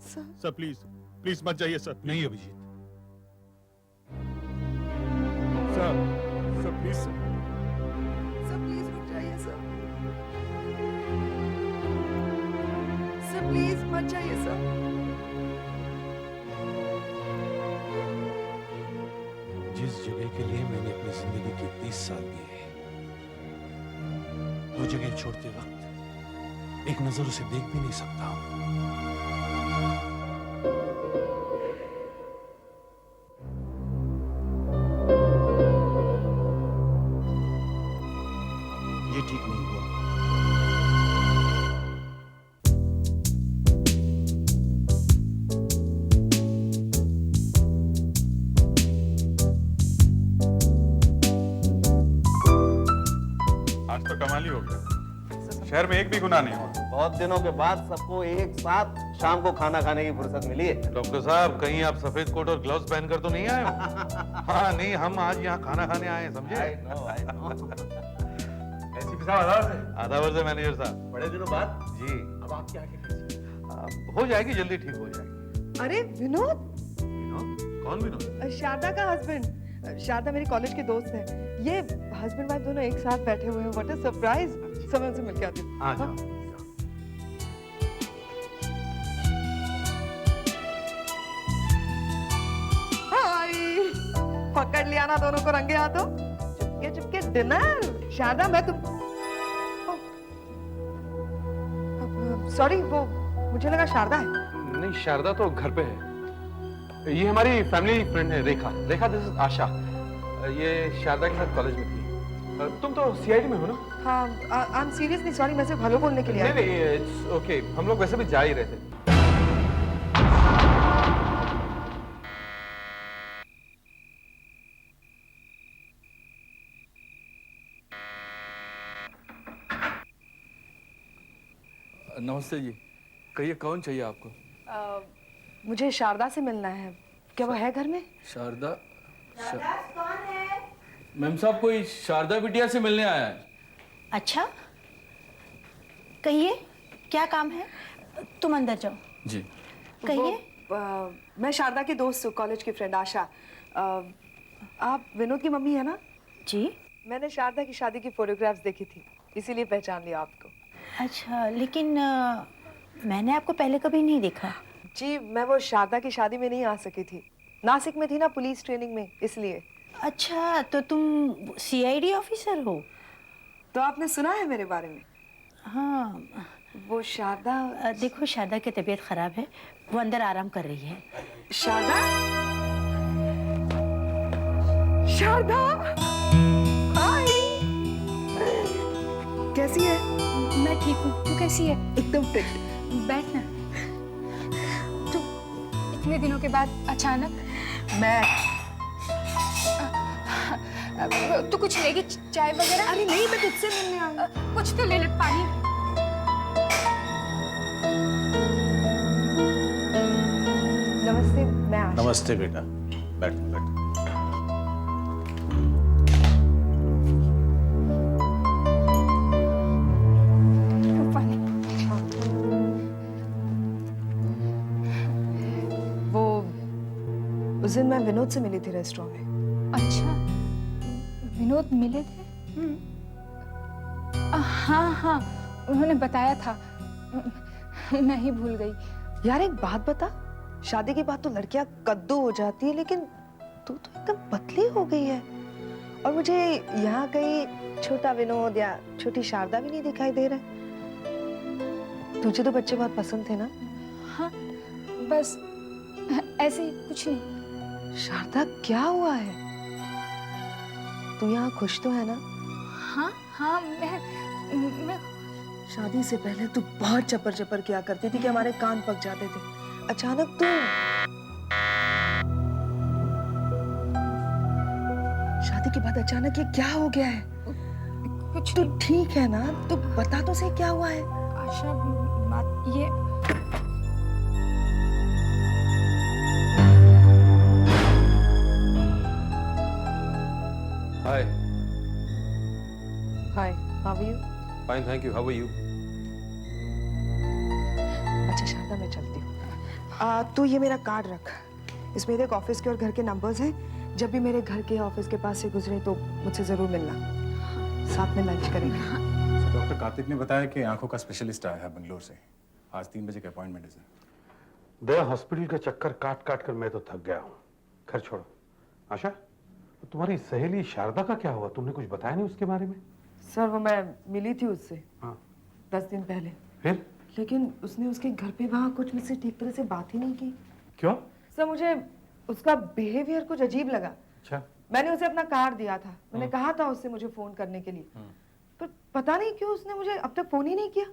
सर। सर प्लीज प्लीज मत जाइए सर। नहीं Abhijit, sir sir please sir. Sir please रुक जाइए सर। सर प्लीज मत जाइए सर। जिस जगह के लिए मैंने अपनी जिंदगी के 30 साल दिए, वो जगह छोड़ते वक्त एक नजर उसे देख भी नहीं सकता। ये ठीक नहीं हुआ। आज तो कमाल ही हो गया, शहर में एक भी गुनाह नहीं हुआ। बहुत दिनों के बाद सबको एक साथ शाम को खाना खाने की फुर्सत मिली है। डॉक्टर साहब, कहीं आप सफेद कोट और ग्लव्स पहनकर तो नहीं आए हो? हाँ नहीं, हम आज यहाँ खाना खाने आए हैं, समझे? एसीपी साहब आदावर से मैनेजर साहब। बड़े दिनों बाद जी। अब आपकी आंखें कैसी? हो जाएगी, जल्दी ठीक हो जाएगी। अरे विनोद, कौन विनोद? शारदा का हस्बैंड। शारदा मेरी कॉलेज के दोस्त है। ये हस्बैंड वाइफ दोनों एक साथ बैठे हुए हैं। What a surprise. समय से मिलके आती हूँ। हाँ जाओ। हाय, पकड़ लिया ना दोनों को रंगे हाथों। चुपके चुपके डिनर। शारदा मैं तुम सॉरी, वो मुझे लगा शारदा है। नहीं, शारदा तो घर पे है। ये हमारी फैमिली फ्रेंड है, रेखा। रेखा, दिस इज आशा। ये शारदा के साथ कॉलेज में थी। तुम तो सीआईडी में हो ना? हाँ, आई एम सीरियसली सॉरी, मैं सिर्फ हेलो बोलने के लिए आई। नहीं नहीं, इट्स ओके। हम लोग वैसे भी जा ही रहे थे। नमस्ते जी, कहिए कौन चाहिए आपको? मुझे शारदा से मिलना है। क्या वो है घर में? शारदा कौन है? मैम साहब, कोई शारदा बिटिया से मिलने आया है। अच्छा, कहिए क्या काम है? तुम अंदर जाओ। जी कहिए। मैं शारदा की दोस्त हूँ, कॉलेज की फ्रेंड आशा। आप विनोद की मम्मी है ना? जी। मैंने शारदा की शादी की फोटोग्राफ्स देखी थी, इसीलिए पहचान लिया आपको। अच्छा, लेकिन मैंने आपको पहले कभी नहीं देखा। जी, मैं वो शारदा की शादी में नहीं आ सकी थी। नासिक में थी ना पुलिस ट्रेनिंग में, इसलिए। अच्छा, तो तुम सीआईडी ऑफिसर हो? तो आपने सुना है मेरे बारे में? हाँ। वो शारदा, देखो शारदा की तबीयत खराब है, वो अंदर आराम कर रही है। शारदा? शारदा, हाय। कैसी है? मैं ठीक हूँ, तू कैसी है? एकदम फिट। बैठ ना। तू इतने दिनों के बाद अचानक? मैं तू कुछ लेगी, चाय वगैरह? अरे नहीं, मैं तुझसे मिलने आई। कुछ तो ले ले, पानी। नमस्ते, मैं आशा। नमस्ते बेटा, बैठ बैठ। उस दिन मैं विनोद से मिली थी रेस्टोरेंट में। अच्छा, विनोद मिले थे? हाँ हाँ, उन्होंने बताया था, मैं ही भूल गई। यार एक बात बता, शादी के बाद तो लड़कियां कद्दू हो जाती है, लेकिन तू तो एकदम पतली हो गई है। और मुझे यहाँ कहीं छोटा विनोद या छोटी शारदा भी नहीं दिखाई दे रहा। तुझे तो बच्चे बहुत पसंद थे ना? हाँ, बस ऐसे ही, कुछ नहीं। शारदा क्या हुआ है? तू यहाँ खुश तो है ना? हाँ हाँ, मैं शादी से पहले तू बहुत चपर चपर किया करती थी कि हमारे कान पक जाते थे। अचानक तू शादी के बाद अचानक ये क्या हो गया है? कुछ तू ठीक है ना? तू बता तो सही क्या हुआ है? आशा, बात ये hi. Hi, how are you? Fine, thank you. How are you? अच्छा शारदा, मैं चलती हूँ। तू ये मेरा कार्ड रख, इसमें देख ऑफिस के और घर के नंबर्स हैं। जब भी मेरे घर के ऑफिस के पास से गुजरे तो मुझसे जरूर मिलना, साथ में लंच करेंगे। डॉक्टर कार्तिक ने बताया कि आंखों का स्पेशलिस्ट आया है बेंगलोर से। आज 3 बजे का अपॉइंटमेंट है सर। दया, हॉस्पिटल का चक्कर काट काट कर मैं तो थक गया हूँ। खैर छोड़ो। आशा, तुम्हारी सहेली शारदा का क्या हुआ? तुमने कुछ बताया नहीं उसके बारे में? सर वो मैं मिली थी उससे हाँ। 10 दिन पहले। फिर? लेकिन उसने उसके घर पे वहाँ कुछ मुझसे ठीक तरह से बात ही नहीं की। क्यों? सर मुझे उसका बिहेवियर कुछ अजीब लगा। अच्छा। मैंने उसे अपना कार्ड दिया था, मैंने कहा था उससे मुझे फोन करने के लिए, पर पता नहीं क्यों उसने मुझे अब तक फोन ही नहीं किया।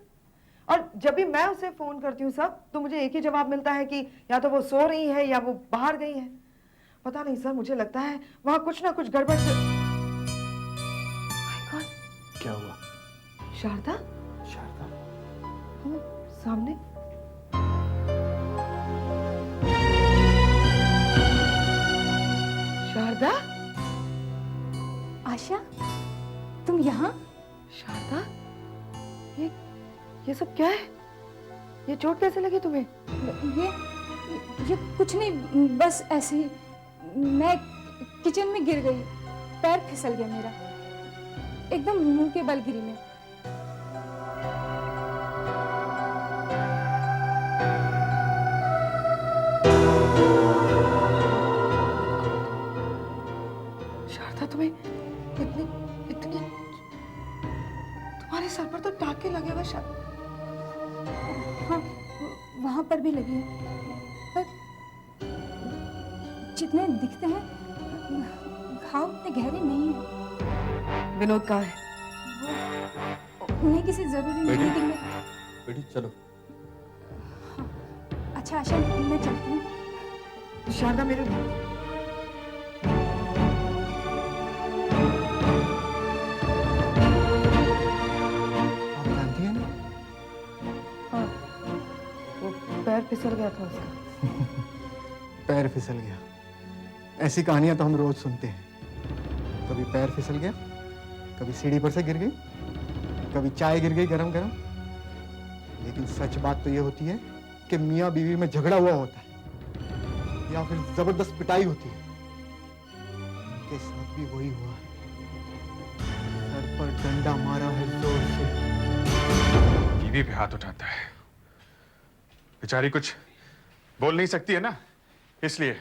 और जब भी मैं उसे फोन करती हूँ सब, तो मुझे एक ही जवाब मिलता है कि या तो वो सो रही है या वो बाहर गई है। पता नहीं सर, मुझे लगता है वहाँ कुछ ना कुछ गड़बड़। क्या हुआ? शारदा? शारदा? सामने। शारदा? आशा, तुम यहाँ? शारदा, ये सब क्या है? ये चोट कैसे लगी तुम्हें? ये कुछ नहीं, बस ऐसे ही। मैं किचन में गिर गई, पैर फिसल गया मेरा, एकदम मुंह के बल गिरी मैं। शारदा, तुम्हें इतनी तुम्हारे सर पर तो टाके लगे हुए शायद। हाँ, वहां पर भी लगी है, पर जितने दिखते हैं घाव उतने गहरे नहीं है। विनोद कहाँ है? उन्हें किसी जरूरी मीटिंग में। बेटी चलो। अच्छा आशा, मैं चलती हूँ। शारदा, मेरे आप जानती हैं ना? हाँ, वो पैर फिसल गया था उसका। पैर फिसल गया, ऐसी कहानियां तो हम रोज सुनते हैं। कभी पैर फिसल गया, कभी सीढ़ी पर से गिर गई, कभी चाय गिर गई गरम गरम। लेकिन सच बात तो ये होती है कि मियाँ बीवी में झगड़ा हुआ होता है या फिर जबरदस्त पिटाई होती है। उनके साथ भी वही हुआ है, सर पर डंडा मारा है जोर से। बीवी पे हाथ उठाता है, बेचारी कुछ बोल नहीं सकती है ना, इसलिए।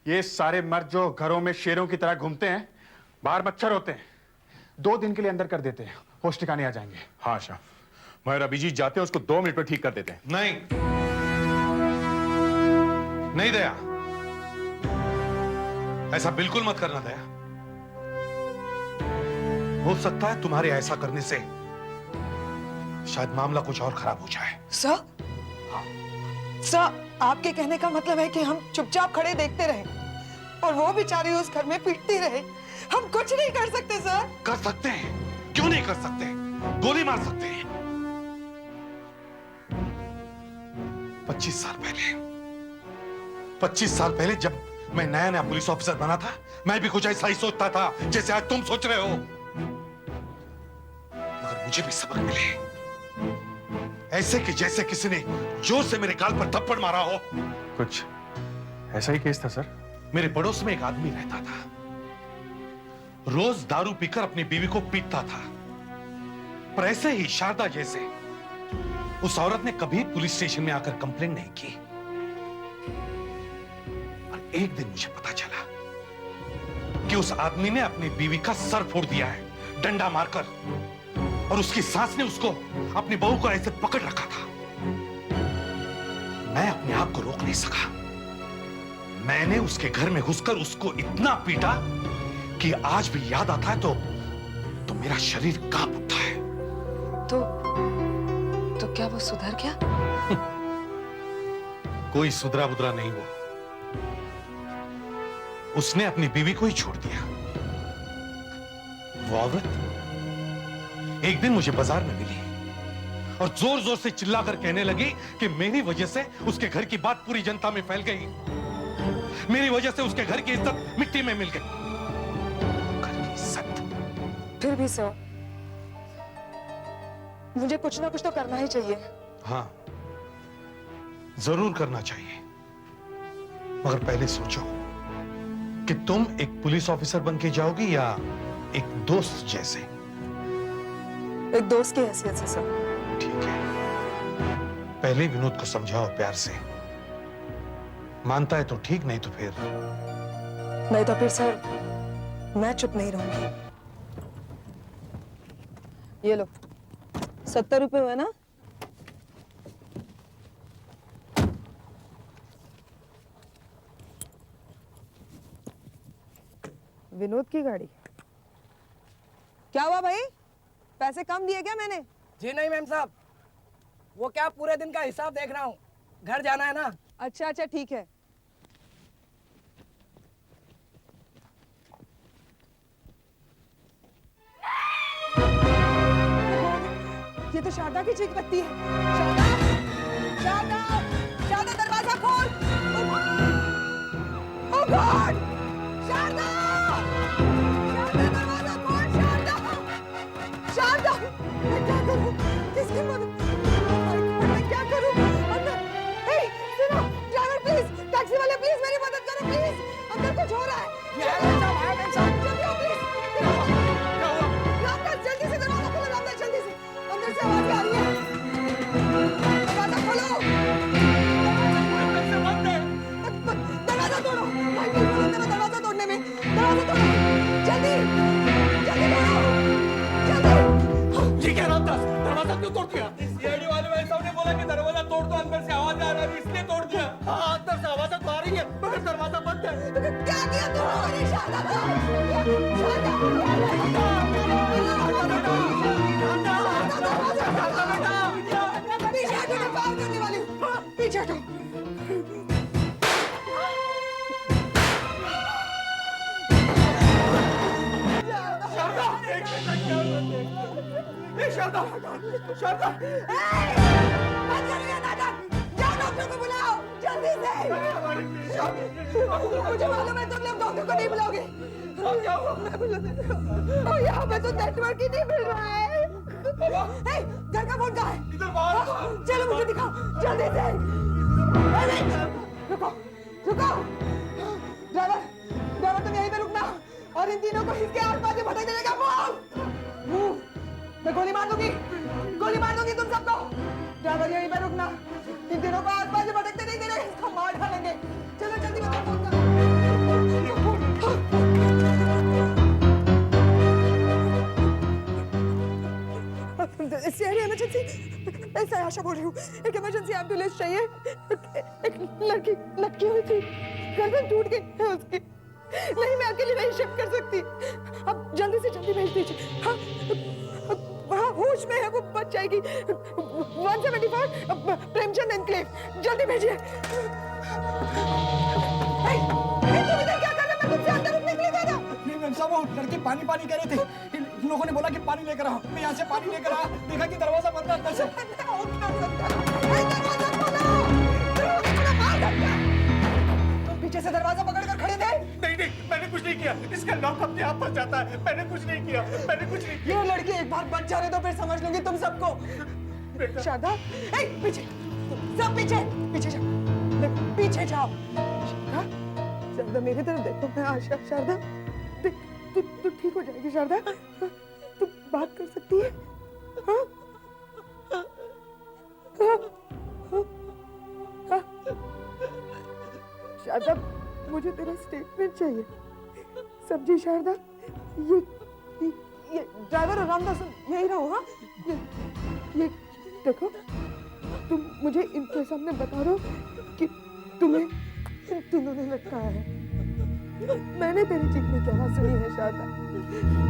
ये सारे मर्द जो घरों में शेरों की तरह घूमते हैं, बाहर मच्छर होते हैं, 2 दिन के लिए अंदर कर देते हैं, होश ठिकाने आ जाएंगे। हाँ आशा, मगर अभिजीत जाते हैं उसको 2 मिनट में ठीक कर देते हैं। नहीं नहीं दया, ऐसा बिल्कुल मत करना दया। हो सकता है तुम्हारे ऐसा करने से शायद मामला कुछ और खराब हो जाए। सर, सर, आपके कहने का मतलब है कि हम चुपचाप खड़े देखते रहे और वो बेचारी उस घर में पीटती रहे? हम कुछ नहीं कर सकते सर? कर सकते हैं, क्यों नहीं कर सकते? गोली मार सकते हैं। 25 साल पहले जब मैं नया नया पुलिस ऑफिसर बना था, मैं भी कुछ ऐसा ही सोचता था जैसे आज तुम सोच रहे हो। मगर मुझे भी सबक मिले, ऐसे कि जैसे किसी ने जोर से मेरे गाल पर थप्पड़ मारा हो। कुछ ऐसा ही केस था सर। मेरे पड़ोस में एक आदमी रहता था, रोज दारू पीकर अपनी बीवी को पीटता था, पर ऐसे ही शारदा जैसे उस औरत ने कभी पुलिस स्टेशन में आकर कंप्लेंट नहीं की। और एक दिन मुझे पता चला कि उस आदमी ने अपनी बीवी का सर फोड़ दिया है डंडा मारकर, और उसकी सास ने उसको अपनी बहू को ऐसे पकड़ रखा था। मैं अपने आप को रोक नहीं सका। मैंने उसके घर में घुसकर उसको इतना पीटा कि आज भी याद आता है तो मेरा शरीर कांप उठता है। तो क्या वो सुधर गया? कोई सुधरा बुधरा नहीं हुआ, उसने अपनी बीवी को ही छोड़ दिया। वो औरत एक दिन मुझे बाजार में मिली और जोर जोर से चिल्लाकर कहने लगी कि मेरी वजह से उसके घर की बात पूरी जनता में फैल गई, मेरी वजह से उसके घर की इज्जत मिट्टी में मिल गई। घर की इज्जत। फिर भी सर, मुझे कुछ ना कुछ तो करना ही चाहिए। हाँ, जरूर करना चाहिए, मगर पहले सोचो कि तुम एक पुलिस ऑफिसर बन के जाओगी या एक दोस्त जैसे? एक दोस्त की हैसियत से सर। ठीक है, पहले विनोद को समझाओ प्यार से, मानता है तो ठीक, नहीं तो फिर सर मैं चुप नहीं रहूंगी। ये लो, 70 रुपए हुए ना? विनोद की गाड़ी। क्या हुआ भाई, पैसे कम दिए क्या मैंने? जी नहीं मैम साहब, वो क्या पूरे दिन का हिसाब देख रहा हूँ, घर जाना है ना। अच्छा अच्छा ठीक है। ये तो शारदा की चीख बत्ती है। शारदा, शारदा, शारदा दरवाजा खोल। ओह गॉड, शारदा, शारदा दरवाजा खोल। शारदा, शारदा, मैं क्या करूं? किसकी मदद? मैं क्या करूं? अंदर, हे, सुनो, ड्राइवर प्लीज, टैक्सी वाले प्लीज मेरी मदद करो प्लीज, अंदर कुछ हो रहा है। जल्दी आओ प्लीज। रामदास जल्दी से दरवाजा खोलो, रामदास जल्दी से, अंदर से आवाज आ रही है। दरवाजा खोलो। दरवाजा तोड़ो, भाई प्लीज मदद करो दरवाजा तोड़ने में, दरवाजा तोड़ो, जल्दी, जल्दी तोड़ो, जल्दी। ठीक है रामदास, दरवाजा क्यों तोड़ दिया? सीआईडी वाले भाई साहब ने बोला कि दरवाजा तोड़ दो, अंदर से आवाज आ रहा है, इसलिए तोड़ दिया। हाँ, अंदर से आवाज तो आ रही है, मगर दरवाजा बंद है। क्या किया तुमने? शारदा को, शारदा, पीछे हटो, मैं बात करने वाली हूँ, पीछे हटो। शारदा, शारदा, बंद करो ये नाटक, जाओ डॉक्टर को बुलाओ जल्दी से। मुझे मालूम है तुम लोग डॉक्टर को नहीं बुलाओगे। मैं बुला देती हूँ। यहाँ पे तो नेटवर्क ही नहीं मिल रहा है। घर का फोन कहाँ है? इधर बाहर। चलो मुझे दिखाओ जल्दी से। रुको, रुको, ड्राइवर, ड्राइवर तुम यहीं पे रुकना और इन तीनों को इसके आस-पास ही भटक देने का। मूव, मैं गोली मार दूंगी, गोली मार दूंगी तुम सबको। ड्राइवर यहीं पे रुकना, इन तीनों को आस-पास ही भटकते नहीं देना, इसको मार डालेंगे। चलो जल्दी बताओ फोन करो। इमरजेंसी, ऐसा आशा बोल रही हूँ, एक इमरजेंसी एम्बुलेंस चाहिए। एक लड़की लटकी हुई थी, गर्दन टूट गई है उसकी, नहीं मैं अकेली नहीं शिफ्ट कर सकती, अब जल्दी से जल्दी भेज दीजिए। हाँ, हाँ होश में है, वो बच जाएगी। 174 प्रेमचंद एनक्लेव, जल्दी भेजिए। तुम इधर क्या कर रहे? मैं तुमसे अंदर रुकने के लिए कह रहा हूँ। नहीं मैम साहब, वो लड़के पानी पानी कह रहे थे, इन लोगों ने बोला कि पानी लेकर आओ, मैं यहाँ से पानी लेकर आया, देखा कि दरवाजा बंद है अंदर से। तुम पीछे से दरवाजा पकड़कर खड़े थे? नहीं नहीं, मैंने कुछ नहीं किया, इसका लॉक अपने आप फंस जाता है, मैंने कुछ नहीं किया, मैंने कुछ नहीं किया। ये लड़की एक बार बच जाने तो फिर समझ लूंगी तुम सबको। शारदा, पीछे, सब पीछे, पीछे जाओ, पीछे जाओ। शारदा मेरी तरफ देखो, मैं आशा। शारदा देख, तू ठीक हो जाएगी शारदा। तू बात कर सकती है। हाँ? शारदा मुझे तेरा स्टेटमेंट चाहिए, समझी शारदा? ये ड्राइवर और रामदास यही रहो। हाँ, ये देखो, तुम मुझे इनके सामने बता रहे हो कि तुम्हें तीनों ने लटकाया है। मैंने तेरी चीखने की आवाज सुनी है शारदा।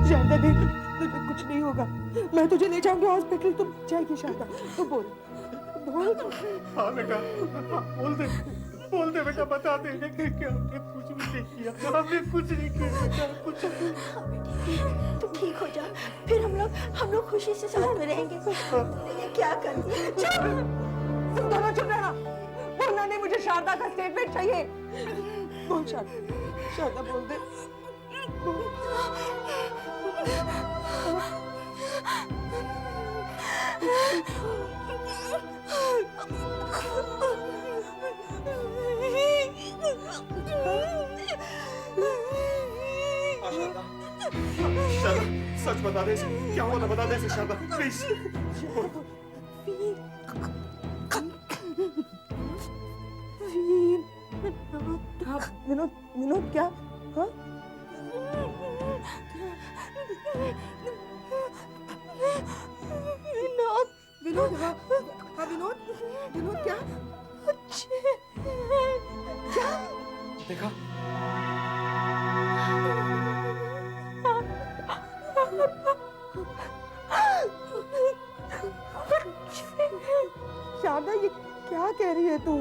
शारदा देख, तुझे कुछ नहीं होगा, मैं तुझे ले जाऊंगी हॉस्पिटल, तुम जाएगी शारदा। तू बोल बोल। हाँ बेटा, बोल दे बेटा, बता दे कि हमने कुछ भी नहीं किया, हमने कुछ नहीं किया बेटा, कुछ नहीं। तुम ठीक हो जा, फिर हम लोग खुशी से साथ में रहेंगे। क्या कर दिया? तुम दोनों चुप रहना, बोलना नहीं, मुझे शारदा का स्टेटमेंट चाहिए। बोल शारदा बोल दे। शारदा, सच बता दे, क्या हुआ था बता दे शारदा, प्लीज। विनोद क्या? हाँ? विनोद हाँ विनोद क्या? क्या देखा? शारदा ये क्या कह रही है तू?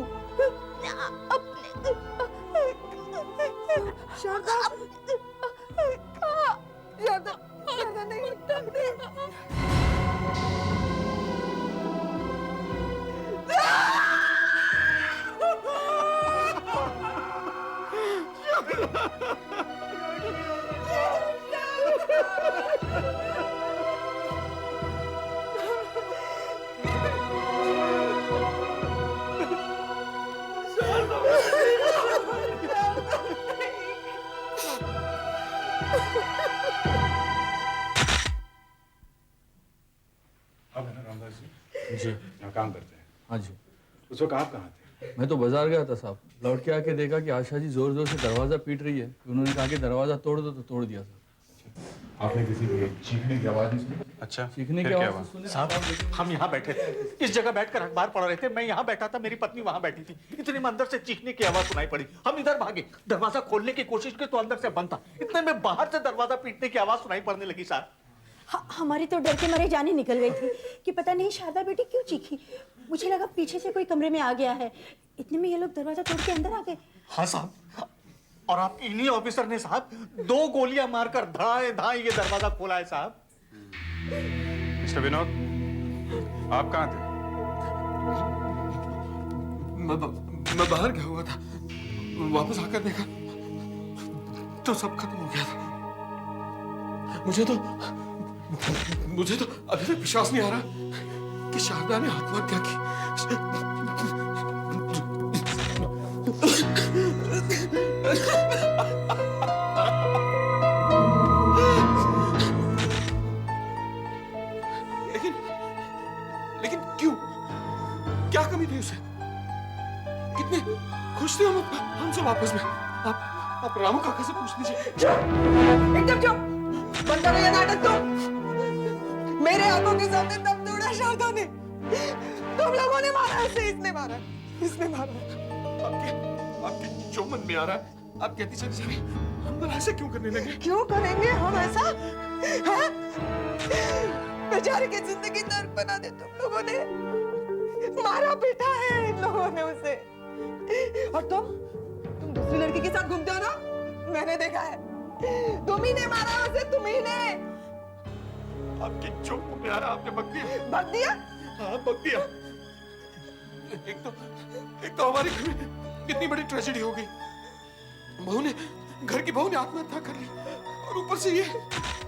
शारदा नहीं, जी यहाँ काम करते हैं। हाँ जी। उस वक्त आप कहाँ थे? मैं तो बाजार गया था साहब, लौट के आके देखा कि आशा जी जोर जोर से दरवाजा पीट रही है। उन्होंने कहा कि दरवाजा तोड़ दो, तो तोड़ दिया था। आपने किसी की चीखने की आवाज नहीं सुनी? अच्छा, चीखने की आवाज सुनी साहब, हम यहाँ बैठे थे, इस जगह बैठकर अखबार पढ़ रहे थे, मैं यहाँ बैठा था, मेरी पत्नी वहाँ बैठी थी। इतने में अंदर से चीखने की आवाज सुनाई पड़ी, हम इधर भागे, दरवाजा खोलने की कोशिश की तो अंदर से बंद था। इतने में बाहर से दरवाजा पीटने की आवाज सुनाई पड़ने लगी साहब। हमारी तो डर के मारे जान ही निकल गई थी कि पता नहीं शारदा बेटी क्यों चीखी। मुझे लगा पीछे से कोई कमरे में आ गया है। इतने में ये लोग दरवाजा तोड़ के अंदर आ गए। हाँ साहब, और आप इन्हीं ऑफिसर ने साहब 2 गोलियां मारकर धाए धाए ये दरवाजा खोला है साहब। मिस्टर विनोद, आप कहाँ थे? मैं बाहर गया हुआ था, वापस आकर देखा तो सब खत्म हो गया था। मुझे तो अभी तक विश्वास नहीं आ रहा कि शारदा ने आत्महत्या की। लेकिन क्यों? क्या कमी थी उसे? कितने खुश थे हम सब आपस में। आप रामू काका से पूछ लीजिए। एकदम चुप, बंद करो ये नाटक। तुम मेरे आंखों के सामने दम तोड़ा शारदा ने। तुम लोगों ने मारा इसे, इसने मारा। आपके जो मन में आ रहा है आप कहती चली जाइए। हम भला ऐसे क्यों करने लगे? क्यों करेंगे हम ऐसा? बेचारे की जिंदगी नर्क बना दे तुम लोगों ने। मारा पीटा है इन लोगों ने उसे। और तुम दूसरी लड़की के साथ घूमते हो ना, मैंने देखा है। तुम ही ने मारा उसे, तुम ही ने। आपके जो मुंह में आ रहा आपने बक दिया। बक दिया? हाँ बक दिया। एक तो हमारे घर में कितनी बड़ी ट्रेजेडी हो गई। घर की बहू ने आत्महत्या कर ली और ऊपर से ये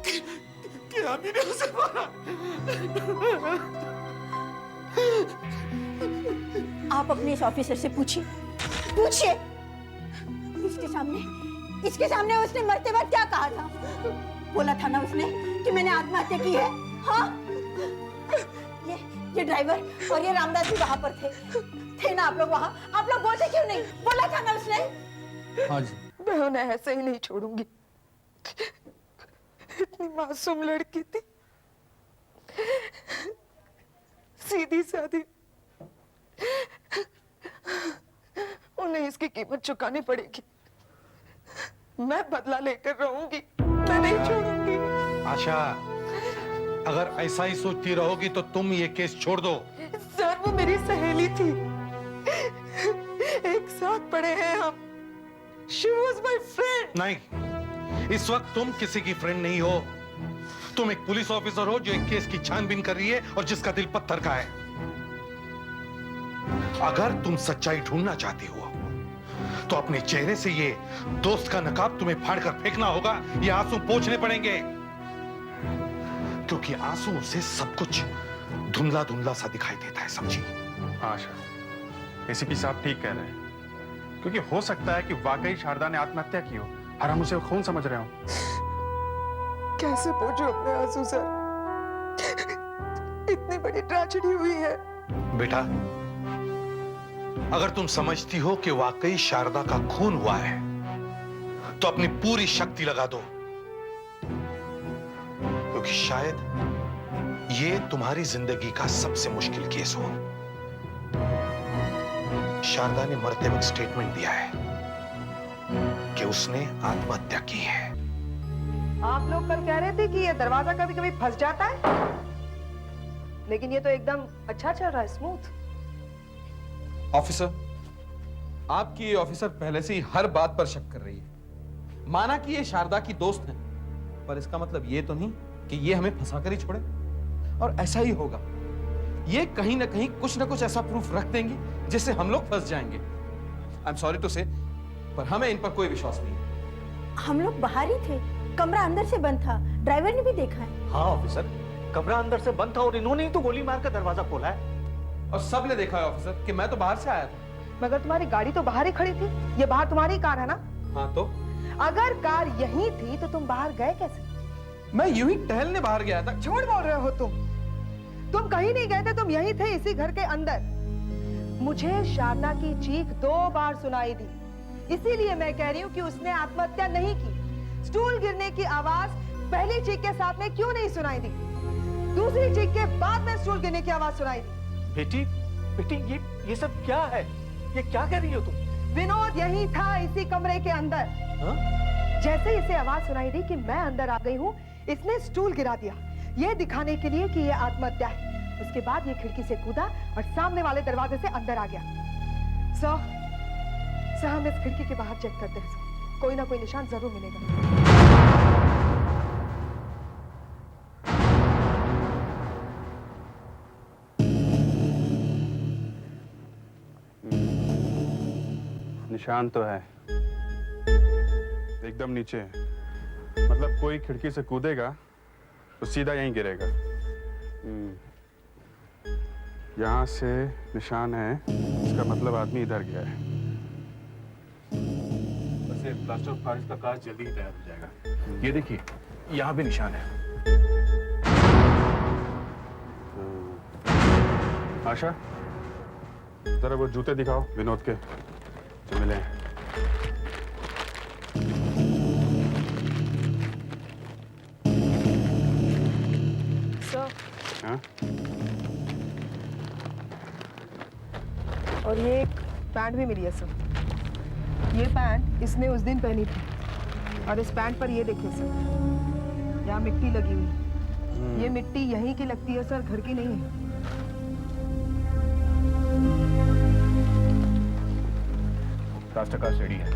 कि आमी ने उसे मारा। आप अपने इस ऑफिसर से पूछिए। इसके सामने उसने मरते वक्त क्या कहा था? बोला था ना उसने कि मैंने आत्महत्या की है। हाँ, ये ड्राइवर और ये रामदास भी वहां पर थे ना आप लोग वहां? आप लोग बोलते क्यों नहीं? बोला था ना उसने। हाँ जी। मैं उन्हें ऐसे ही नहीं छोड़ूंगी। इतनी मासूम लड़की थी, सीधी सादी, उन्हें इसकी कीमत चुकानी पड़ेगी। मैं बदला लेकर रहूंगी, मैं नहीं छोड़ूंगी। आशा, अगर ऐसा ही सोचती रहोगी तो तुम ये केस छोड़ दो। सर, वो मेरी सहेली थी, एक साथ पढ़े हैं हम। She was my friend. नहीं, इस वक्त तुम किसी की फ्रेंड नहीं हो। तुम एक पुलिस ऑफिसर हो जो एक केस की छानबीन कर रही है और जिसका दिल पत्थर का है। अगर तुम सच्चाई ढूंढना चाहती हो तो अपने चेहरे से ये दोस्त का नकाब तुम्हें फाड़कर फेंकना होगा, ये आंसू पोंछने पड़ेंगे, क्योंकि आंसू से सब कुछ धुंधला धुंधला सा दिखाई देता है, समझी? हाँ आशा, एसीपी साहब ठीक कह रहे हैं, क्योंकि हो सकता है कि वाकई शारदा ने आत्महत्या की हो और हम उसे खून समझ रहे हो। कैसे पूछो अपने आंसू सर, इतनी बड़ी ट्रेजेडी हुई है। बेटा, अगर तुम समझती हो कि वाकई शारदा का खून हुआ है तो अपनी पूरी शक्ति लगा दो, क्योंकि शायद ये तुम्हारी जिंदगी का सबसे मुश्किल केस हो। शारदा ने मरते वक्त स्टेटमेंट दिया है कि उसने आत्महत्या की है। आप लोग कल कह रहे थे कि ये दरवाजा कभी कभी फंस जाता है, लेकिन ये तो एकदम अच्छा चल रहा है, स्मूथ। ऑफिसर, आपकी ये ऑफिसर पहले से ही हर बात पर शक कर रही है। माना कि ये शारदा की दोस्त है, पर इसका मतलब ये तो नहीं कि ये हमें फंसाकर ही छोड़े। और ऐसा ही होगा, ये कहीं ना कहीं कुछ ना कुछ ऐसा प्रूफ रख देंगे जिससे हम लोग फंस जाएंगे। आई एम सॉरी टू से, पर हमें इन पर कोई विश्वास नहीं है। हम लोग बाहर ही थे, कमरा अंदर से बंद था, ड्राइवर ने भी देखा है। हाँ ऑफिसर, कमरा अंदर से बंद था और इन्होंने ही तो गोली मारकर दरवाजा खोला है। और सबने देखा है ऑफिसर कि मैं तो बाहर से आया था। मगर तुम्हारी गाड़ी तो बाहर ही खड़ी थी, ये बाहर तुम्हारी कार है ना? हाँ तो? अगर कार यहीं थी तो तुम बाहर गए कैसे? मैं यूं ही टहलने बाहर गया था। झूठ बोल रहे हो तुम कहीं नहीं गए थे, तुम यहीं थे, इसी घर के अंदर। मुझे शारदा की चीख 2 बार सुनाई दी, इसीलिए मैं कह रही हूँ कि उसने आत्महत्या नहीं की। स्टूल गिरने की आवाज पहली चीख के साथ में क्यों नहीं सुनाई दी? दूसरी चीख के बाद में स्टूल गिरने की आवाज सुनाई दी। बेटी बेटी, ये सब क्या है? ये क्या कह रही हो तुम? विनोद यही था, इसी कमरे के अंदर। हा? जैसे इसे आवाज सुनाई दी कि मैं अंदर आ गई हूँ, इसने स्टूल गिरा दिया, ये दिखाने के लिए कि ये आत्महत्या है। उसके बाद ये खिड़की से कूदा और सामने वाले दरवाजे से अंदर आ गया। सर, हम इस खिड़की के बाहर चेक करते हैं, कोई ना कोई निशान जरूर मिलेगा। निशान तो है, एकदम नीचे है। मतलब कोई खिड़की से कूदेगा तो सीधा यहीं गिरेगा। यहाँ से निशान है, इसका मतलब आदमी इधर गया है। वैसे प्लास्टर ऑफ पेरिस का काज जल्दी ही तैयार हो जाएगा। ये देखिए, यहाँ भी निशान है। आशा, जरा वो जूते दिखाओ विनोद के जो मिले हैं। हाँ? और ये एक पैंट भी मिली है सर। ये पैंट इसने उस दिन पहनी थी, और इस पैंट पर ये देखिए सर, यहाँ मिट्टी लगी हुई। ये मिट्टी यहीं की लगती है सर, घर की नहीं है। प्लास्टर का रेडी है।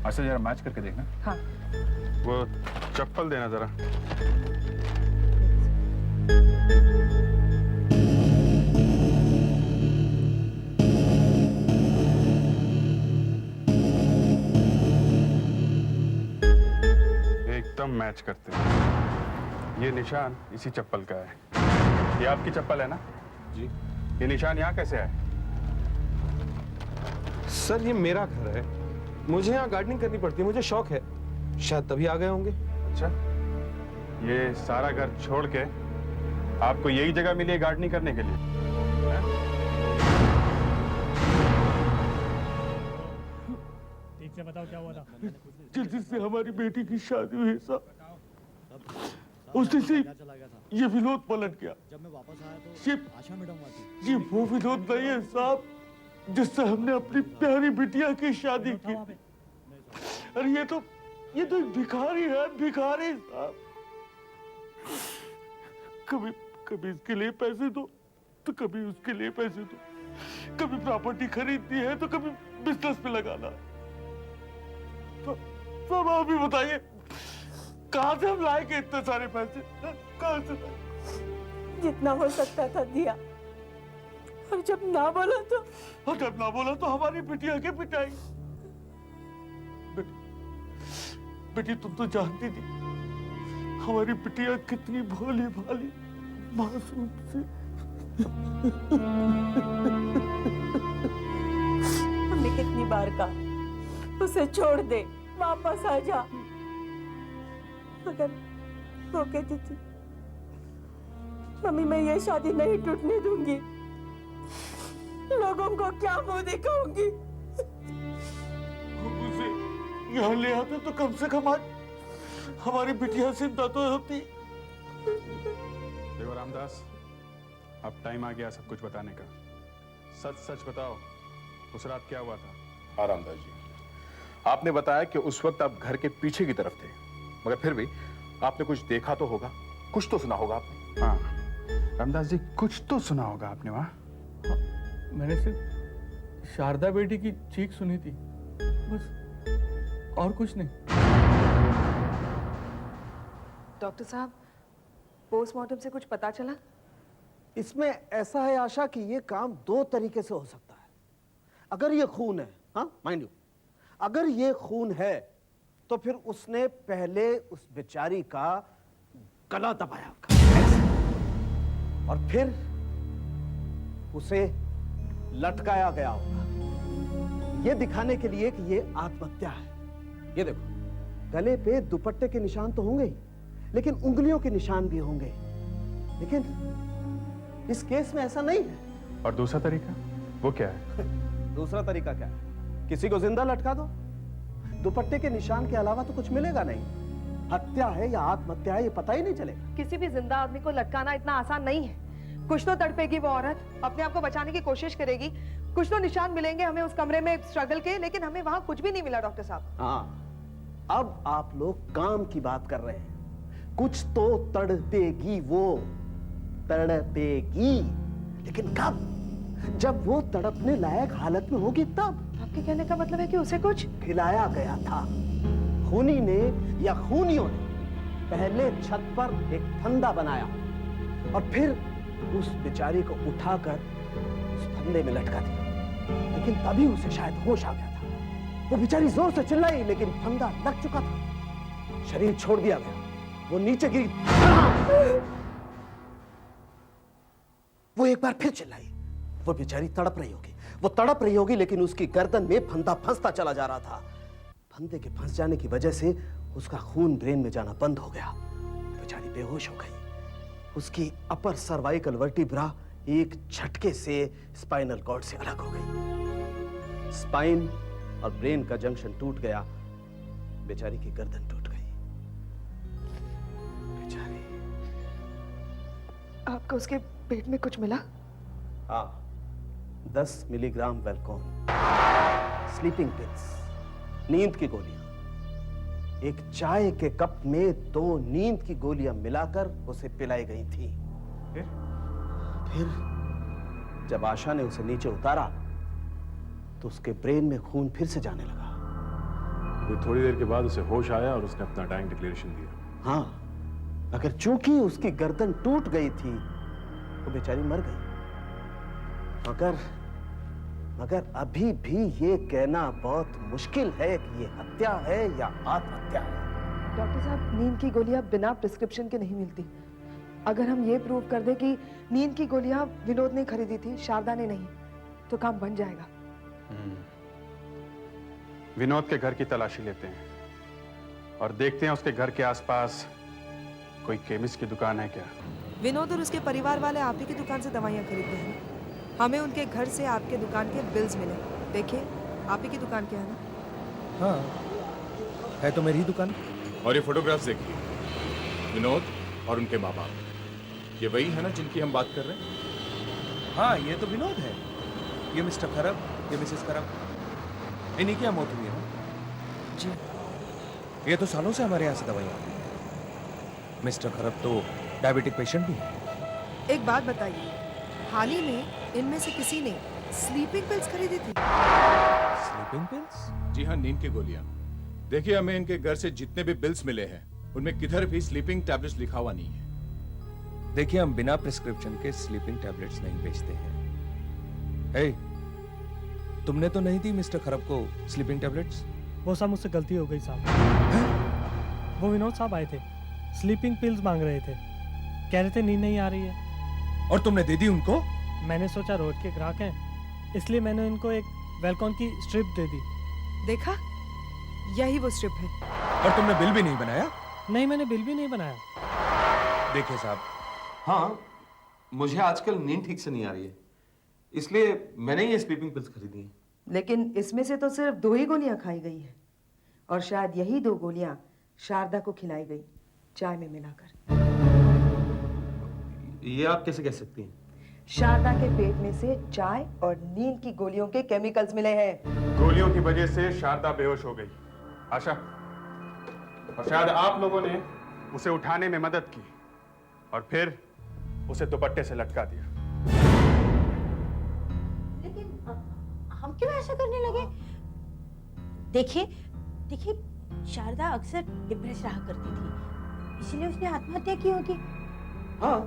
अच्छा जरा मैच करके देखना। हाँ। वो चप्पल देना जरा। एकदम मैच करते हैं। ये निशान इसी चप्पल का है। ये आपकी चप्पल है ना? जी। ये निशान यहाँ कैसे आए? सर, ये मेरा घर है, मुझे यहाँ गार्डनिंग करनी पड़ती है, मुझे शौक है, शायद तभी आ गए होंगे। अच्छा, ये सारा घर छोड़ के आपको यही जगह मिली है गार्डनिंग करने के लिए? ठीक से बताओ क्या हुआ था? जिससे हमारी बेटी की शादी हुई साहब, उसी से ये विनोद पलट गया। जब मैं वापस आया तो आशा मैडम आती। ये वो विनोद नहीं है साहब जिससे हमने अपनी प्यारी बिटिया की शादी की। अरे ये तो एक भिखारी है, भिखारी साहब। कभी इसके लिए पैसे दो तो कभी उसके लिए पैसे दो, कभी प्रॉपर्टी खरीदनी है तो कभी बिजनेस पे लगाना। तो आप भी बताइए कहां से हम लाएंगे इतने सारे पैसे? कहां से? जितना हो सकता था दिया, और जब ना बोला तो हमारी बिटिया के पिटाई। बेटी तुम तो जानती थी हमारी बिटिया कितनी भोली भाली मासूम सी। हमने कितनी बार कहा उसे छोड़ दे, वापस आ जा, मगर वो कहती थी मम्मी मैं ये शादी नहीं टूटने दूंगी, लोगों को क्या मुंह दिखाऊंगी। उसे यहाँ ले आते तो कम से कम आज हमारी बिटिया जिंदा तो होती। देखो रामदास, अब टाइम आ गया सब कुछ बताने का। सच सच बताओ, उस रात क्या हुआ था? हाँ रामदास जी, आपने बताया कि उस वक्त आप घर के पीछे की तरफ थे, मगर फिर भी आपने कुछ देखा तो होगा, कुछ तो सुना होगा आपने। हाँ रामदास जी, कुछ तो सुना होगा आपने वहाँ। मैंने सिर्फ शारदा बेटी की चीख सुनी थी, बस, और कुछ नहीं। डॉक्टर साहब, पोस्टमार्टम से कुछ पता चला? इसमें ऐसा है आशा कि ये काम दो तरीके से हो सकता है। अगर ये खून है, हाँ माइंड यू, अगर ये खून है तो फिर उसने पहले उस बेचारी का गला दबाया और फिर उसे लटकाया गया होगा, ये दिखाने के लिए कि ये आत्महत्या है। ये देखो, गले पे दुपट्टे के निशान तो होंगे ही, लेकिन उंगलियों के निशान भी होंगे। लेकिन इस केस में ऐसा नहीं है। और दूसरा तरीका वो क्या है? दूसरा तरीका क्या है? किसी को जिंदा लटका दो, दुपट्टे के निशान के अलावा तो कुछ मिलेगा नहीं। हत्या है या आत्महत्या है ये पता ही नहीं चलेगा। किसी भी जिंदा आदमी को लटकाना इतना आसान नहीं है। कुछ तो तड़पेगी वो औरत, अपने आप को बचाने की कोशिश करेगी, कुछ तो निशान मिलेंगे हमें उस कमरे में स्ट्रगल के, लेकिन हमें वहां कुछ भी नहीं मिला डॉक्टर साहब। हाँ, अब आप लोग काम की बात कर रहे हैं। कुछ तो तड़पेगी वो, तड़पेगी, लेकिन कब? जब वो तड़पने लायक हालत में होगी तब। आपके कहने का मतलब है कि उसे कुछ खिलाया गया था। खूनी ने या खूनियों ने पहले छत पर एक फंदा बनाया और फिर उस बेचारी को उठाकर उस फंदे में लटका दिया। लेकिन तभी उसे शायद होश आ गया था। वो बेचारी जोर से चिल्लाई, लेकिन फंदा लग चुका था। शरीर छोड़ दिया गया, वो नीचे गिरी। वो एक बार फिर चिल्लाई। वो बेचारी तड़प रही होगी, वो तड़प रही होगी, लेकिन उसकी गर्दन में फंदा फंसता चला जा रहा था। फंदे के फंस जाने की वजह से उसका खून ब्रेन में जाना बंद हो गया। बेचारी बेहोश हो गई। उसकी अपर सर्वाइकल वर्टिब्रा एक झटके से स्पाइनल कॉर्ड से अलग हो गई। स्पाइन और ब्रेन का जंक्शन टूट गया। बेचारी की गर्दन टूट गई। बेचारी। आपको उसके पेट में कुछ मिला? हाँ, 10 मिलीग्राम वेलकोन, स्लीपिंग पिल्स, नींद की गोलियां। एक चाय के कप में 2 नींद की गोलियां मिलाकर उसे पिलाई गई थी। फिर जब आशा ने उसे नीचे उतारा तो उसके ब्रेन में खून फिर से जाने लगा। फिर थोड़ी देर के बाद उसे होश आया और उसने अपना डाइंग डिक्लेरेशन दिया। हाँ, मगर चूंकि उसकी गर्दन टूट गई थी तो बेचारी मर गई। मगर अभी भी ये कहना बहुत मुश्किल है कि ये हत्या है या आत्महत्या है। डॉक्टर साहब, नींद की गोलियां बिना प्रिस्क्रिप्शन के नहीं मिलती। अगर हम ये प्रूव कर दें कि नींद की गोलियां विनोद ने खरीदी थी, शारदा ने नहीं, तो काम बन जाएगा। विनोद के घर की तलाशी लेते हैं और देखते हैं उसके घर के आसपास कोई केमिस्ट की दुकान है क्या। विनोद और उसके परिवार वाले आप ही की दुकान से दवाइयाँ खरीदते हैं। हमें उनके घर से आपके दुकान के बिल्स मिले। देखिए, आप ही की दुकान क्या है ना? हाँ, है तो मेरी दुकान। और ये फोटोग्राफ्स देखिए, विनोद और उनके माँ बाप, ये वही है ना जिनकी हम बात कर रहे हैं? हाँ, ये तो विनोद है, ये मिस्टर खरब, ये मिसेस खरब, इन्हीं की मौत हुई है ना? जी। ये तो सालों से हमारे यहाँ से दवाइयाँ आती हैं। मिस्टर खरब तो डायबिटिक पेशेंट भी है। एक बात बताइए, हाल ही में इनमें से किसी ने स्लीपिंग पिल्स खरीदी थी? Sleeping pills? जी हाँ, नींद की गोलियां। देखिए, हमें इनके घर से जितने भी बिल्स मिले हैं उनमें किधर भी स्लीपिंग टैबलेट्स लिखा हुआ नहीं है। देखिए, हम बिना प्रिस्क्रिप्शन के स्लीपिंग टैबलेट्स नहीं बेचते हैं। हे, तुमने तो नहीं दी मिस्टर खरब को स्लीपिंग टैबलेट्स? वो सब मुझसे गलती हो गई साहब। वो विनोद साहब आए थे, स्लीपिंग पिल्स मांग रहे थे, कह रहे थे नींद नहीं आ रही है। और तुमने दे दी उनको? मैंने सोचा रोड के ग्राहक हैं, इसलिए मैंने इनको एक वेलकॉन की स्ट्रिप दे दी। देखा, यही वो स्ट्रिप है। और तुमने बिल भी नहीं बनाया? नहीं, मैंने बिल भी नहीं बनाया। देखिए साहब, हाँ, मुझे आजकल नींद ठीक से नहीं आ रही है, इसलिए मैंने ये स्लीपिंग पिल्स खरीदी हैं। लेकिन इसमें से तो सिर्फ 2 ही गोलियां खाई गई है, और शायद यही 2 गोलियां शारदा को खिलाई गई, चाय में मिलाकर। ये आप कैसे कह सकती हैं? शारदा के पेट में से चाय और नींद की गोलियों के केमिकल्स मिले हैं। गोलियों की वजह से शारदा बेहोश हो गई, आशा, और शायद आप लोगों ने उसे उठाने में मदद की और फिर उसे दुपट्टे से लटका दिया। लेकिन हम क्यों ऐसा करने लगे? देखिए, शारदा अक्सर डिप्रेस रहा करती थी, इसलिए उसने आत्महत्या की होगी। हाँ,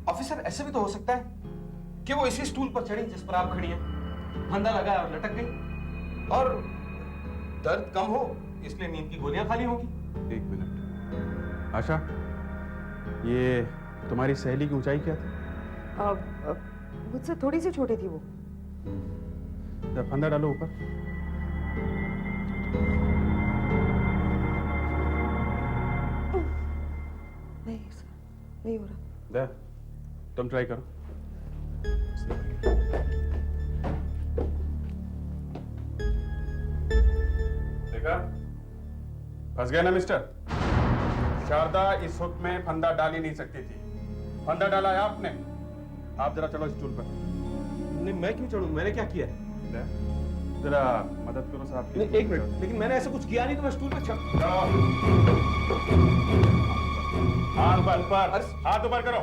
ऑफिसर, ऐसे भी तो हो सकता है कि वो इसी स्टूल पर चढ़ी जिस पर आप खड़ी हैं, फंदा लगाया और लटक गई, और दर्द कम हो इसलिए नींद की गोलियां खाली होंगी। 1 मिनट, आशा, ये तुम्हारी सहेली की ऊंचाई क्या थी? मुझसे थोड़ी सी छोटी थी वो। फंदा डालो ऊपर। नहीं सर, नहीं हो रहा। दे, तुम ट्राई करो। देखा, फंस गया ना मिस्टर? शारदा इस हुक में फंदा डाल ही नहीं सकती थी, फंदा डाला है आपने। आप जरा चलो स्टूल पर। नहीं, मैं क्यों चढ़ूं? मैंने क्या किया है? जरा मदद करो साहब की। नहीं, 1 मिनट, लेकिन मैंने ऐसा कुछ किया नहीं, तो मैं स्टूल पर चढ़। हाथ ऊपर, हाथ ऊपर करो,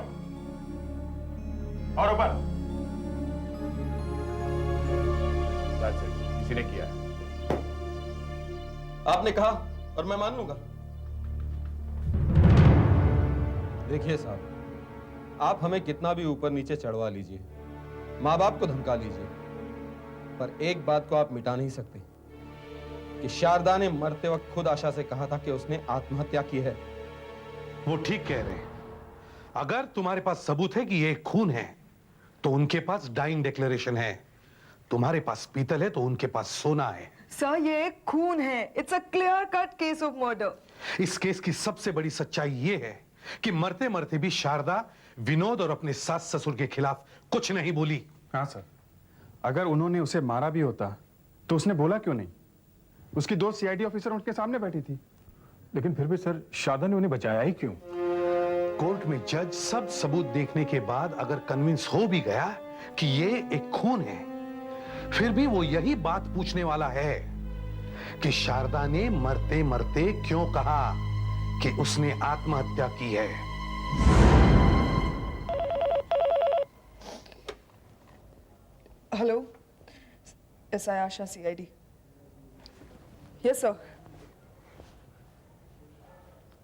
और ऊपर। किसी ने किया? आपने कहा और मैं मान लूंगा। देखिए साहब, आप हमें कितना भी ऊपर नीचे चढ़वा लीजिए, माँ बाप को धमका लीजिए, पर एक बात को आप मिटा नहीं सकते कि शारदा ने मरते वक्त खुद आशा से कहा था कि उसने आत्महत्या की है। वो ठीक कह रहे हैं। अगर तुम्हारे पास सबूत है कि ये खून है, तो उनके पास डाइंग डिक्लेरेशन है। तुम्हारे पास पीतल है तो उनके पास सोना है। सर, ये एक खून है। It's a clear cut case of murder. इस केस की सबसे बड़ी सच्चाई ये है कि मरते मरते भी शारदा विनोद और अपने सास ससुर के खिलाफ कुछ नहीं बोली। हाँ सर, अगर उन्होंने उसे मारा भी होता तो उसने बोला क्यों नहीं? उसकी 2 सीआईडी ऑफिसर उनके सामने बैठी थी। लेकिन फिर भी सर, शारदा ने उन्हें बचाया ही क्यों? कोर्ट में जज सब सबूत देखने के बाद अगर कन्विंस हो भी गया कि ये एक खून है, फिर भी वो यही बात पूछने वाला है कि शारदा ने मरते मरते क्यों कहा कि उसने आत्महत्या की है। हेलो, एसआई आशा, सीआईडी। Yes sir.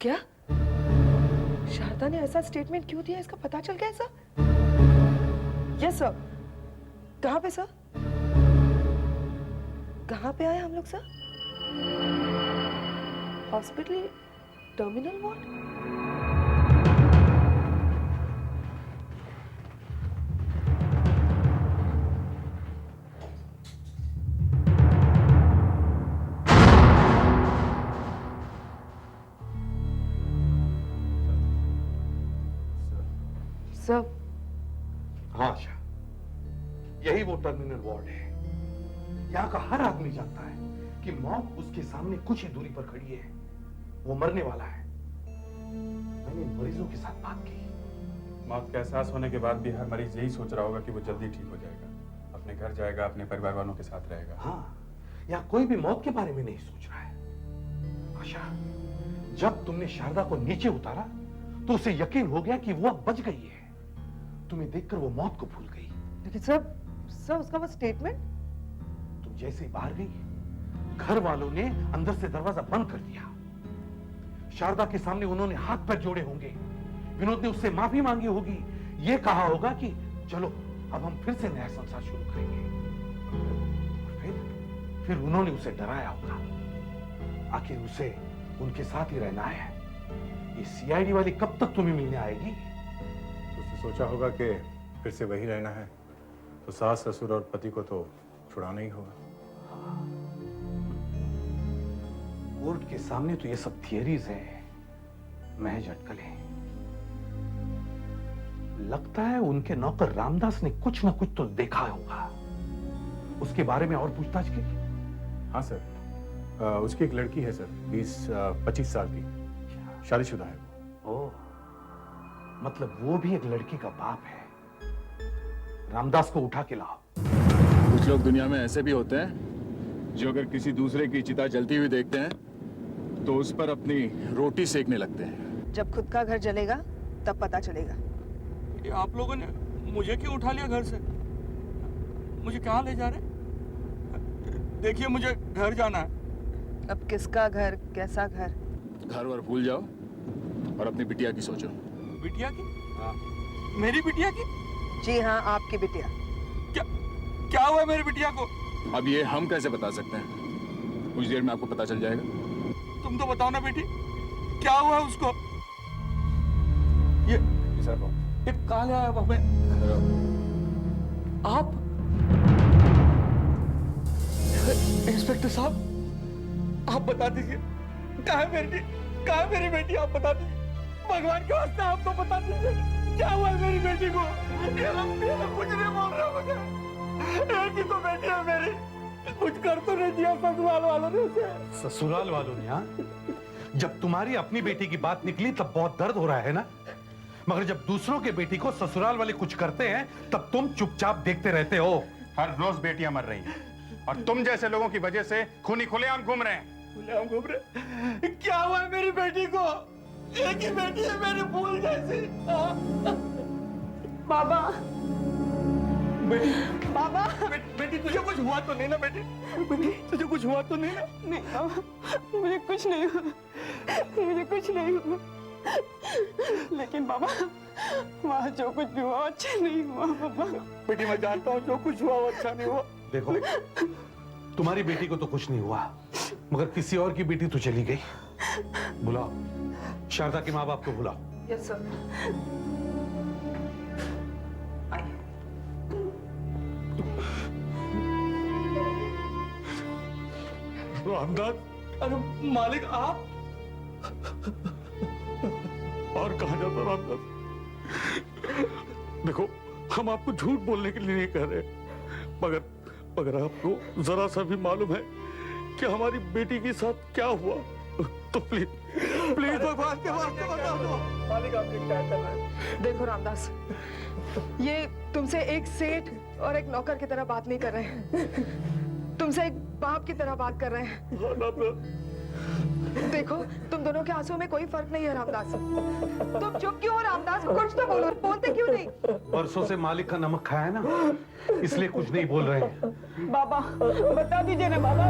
क्या शारदा ने ऐसा स्टेटमेंट क्यों दिया, इसका पता चल गया सर? Yes sir. कहाँ पे सर? कहाँ पे आए हम लोग सर? Hospital terminal ward? साहब। हाँ आशा, यही वो टर्मिनल वार्ड है। यहाँ का हर आदमी जानता है कि मौत उसके सामने कुछ ही दूरी पर खड़ी है, वो मरने वाला है। मैंने मरीजों के साथ बात की। मौत का एहसास होने के बाद भी हर मरीज यही सोच रहा होगा कि वो जल्दी ठीक हो जाएगा, अपने घर जाएगा, अपने परिवार वालों के साथ रहेगा। हाँ, यहाँ कोई भी मौत के बारे में नहीं सोच रहा है। आशा, जब तुमने शारदा को नीचे उतारा तो उसे यकीन हो गया कि वो अब बच गई है। तुम्हें देखकर वो मौत को भूल गई। लेकिन सर उसका वो स्टेटमेंट। तुम जैसे ही बाहर गई, घर वालों ने अंदर से दरवाजा बंद कर दिया। शारदा के सामने उन्होंने हाथ पैर जोड़े होंगे, विनोद ने उससे माफी मांगी होगी, ये कहा होगा कि चलो अब हम फिर से नया संसार शुरू करेंगे। फिर उन्होंने उसे डराया होगा। आखिर उसे उनके साथ ही रहना है। ये सीआईडी वाली कब तक तुम्हें मिलने आएगी? उसने सोचा होगा कि फिर से वही रहना है, तो सास ससुर और पति को तो छुड़ाना ही होगा। कोर्ट के सामने तो ये सब थियरीज हैं, महज अटकलें। लगता है उनके नौकर रामदास ने कुछ ना कुछ तो देखा होगा। उसके बारे में और पूछताछ की? हाँ सर, उसकी एक लड़की है सर, 20-25 साल की, शादीशुदा है वो। ओह, मतलब वो भी एक लड़की का बाप है। रामदास को उठा के लाओ। कुछ लोग दुनिया में ऐसे भी होते हैं जो अगर किसी दूसरे की चिता जलती हुई देखते हैं तो उस पर अपनी रोटी सेकने लगते हैं। जब खुद का घर जलेगा तब पता चलेगा। ये आप लोगों ने मुझे क्यों उठा लिया घर से? मुझे कहाँ ले जा रहे? देखिए मुझे घर जाना है। अब किसका घर, कैसा घर? घर वर भूल जाओ और अपनी बिटिया की सोचो। बिटिया की? हाँ। मेरी बिटिया की? जी हाँ, आपकी बिटिया। क्या हुआ मेरी बिटिया को? अब ये हम कैसे बता सकते हैं? कुछ देर में आपको पता चल जाएगा। तुम तो बताओ ना बेटी, क्या हुआ उसको? ये कहाँ ले आया हमें? आप इंस्पेक्टर साहब, आप बता दीजिए कहाँ है मेरी बेटी? आप बता दीजिए, भगवान के वास्ते आप तो बता दीजिए क्या हुआ मेरी बेटी को? ये लोग कुछ नहीं बोल रहे मुझे। एक ही तो बेटी है मेरी, कुछ कर तो नहीं दिया ससुराल वालों ने उसे। ससुराल वालों ने? हाँ, जब तुम्हारी अपनी बेटी की बात निकली तब बहुत दर्द हो रहा है ना, मगर जब दूसरों के बेटी को ससुराल वाले कुछ करते हैं तब तुम चुपचाप देखते रहते हो। हर रोज बेटियां मर रही हैं और तुम जैसे लोगों की वजह से खूनी खुलेआम घूम रहे हैं। खुलेआम घूम रहे? क्या हुआ है मेरी बेटी को? एक ही बेटी है मेरी, फूल जैसी। बाबा, बेटी, बाबा, बेटी तुझे कुछ हुआ तो नहीं ना बेटी? बेटी तुझे कुछ हुआ तो नहीं ना? नहीं बाबा, मुझे कुछ नहीं हुआ, लेकिन बाबा वहाँ जो कुछ भी हुआ अच्छा नहीं हुआ। बाबा बेटी मैं जानता हूँ जो कुछ हुआ वो अच्छा नहीं हुआ। देखो, तुम्हारी बेटी को तो कुछ नहीं हुआ, मगर किसी और की बेटी तो चली गई। बुलाओ शारदा के माँ बाप को, बुलाओ। Yes sir. रामदास, अरे मालिक आप? और कहा जाता रामदास? देखो, हम आपको झूठ बोलने के लिए नहीं कह रहे, मगर आपको जरा सा भी मालूम है कि हमारी बेटी के साथ क्या हुआ, तो प्लीज भगवान के वास्ते बता दो। मालिक आपने क्या कर रहे हैं? देखो रामदास, ये तुमसे एक सेठ और एक नौकर की तरह बात नहीं कर रहे हैं, तुमसे एक बाप की तरह बात कर रहे हैं। देखो, तुम दोनों के आंसुओं में कोई फर्क नहीं है रामदास। तुम चुप क्यों हो रामदास? कुछ तो बोलो, बोलते क्यों नहीं? बरसों से मालिक का नमक खाया ना, इसलिए कुछ नहीं बोल रहे हैं। बाबा बता दीजिए ना बाबा,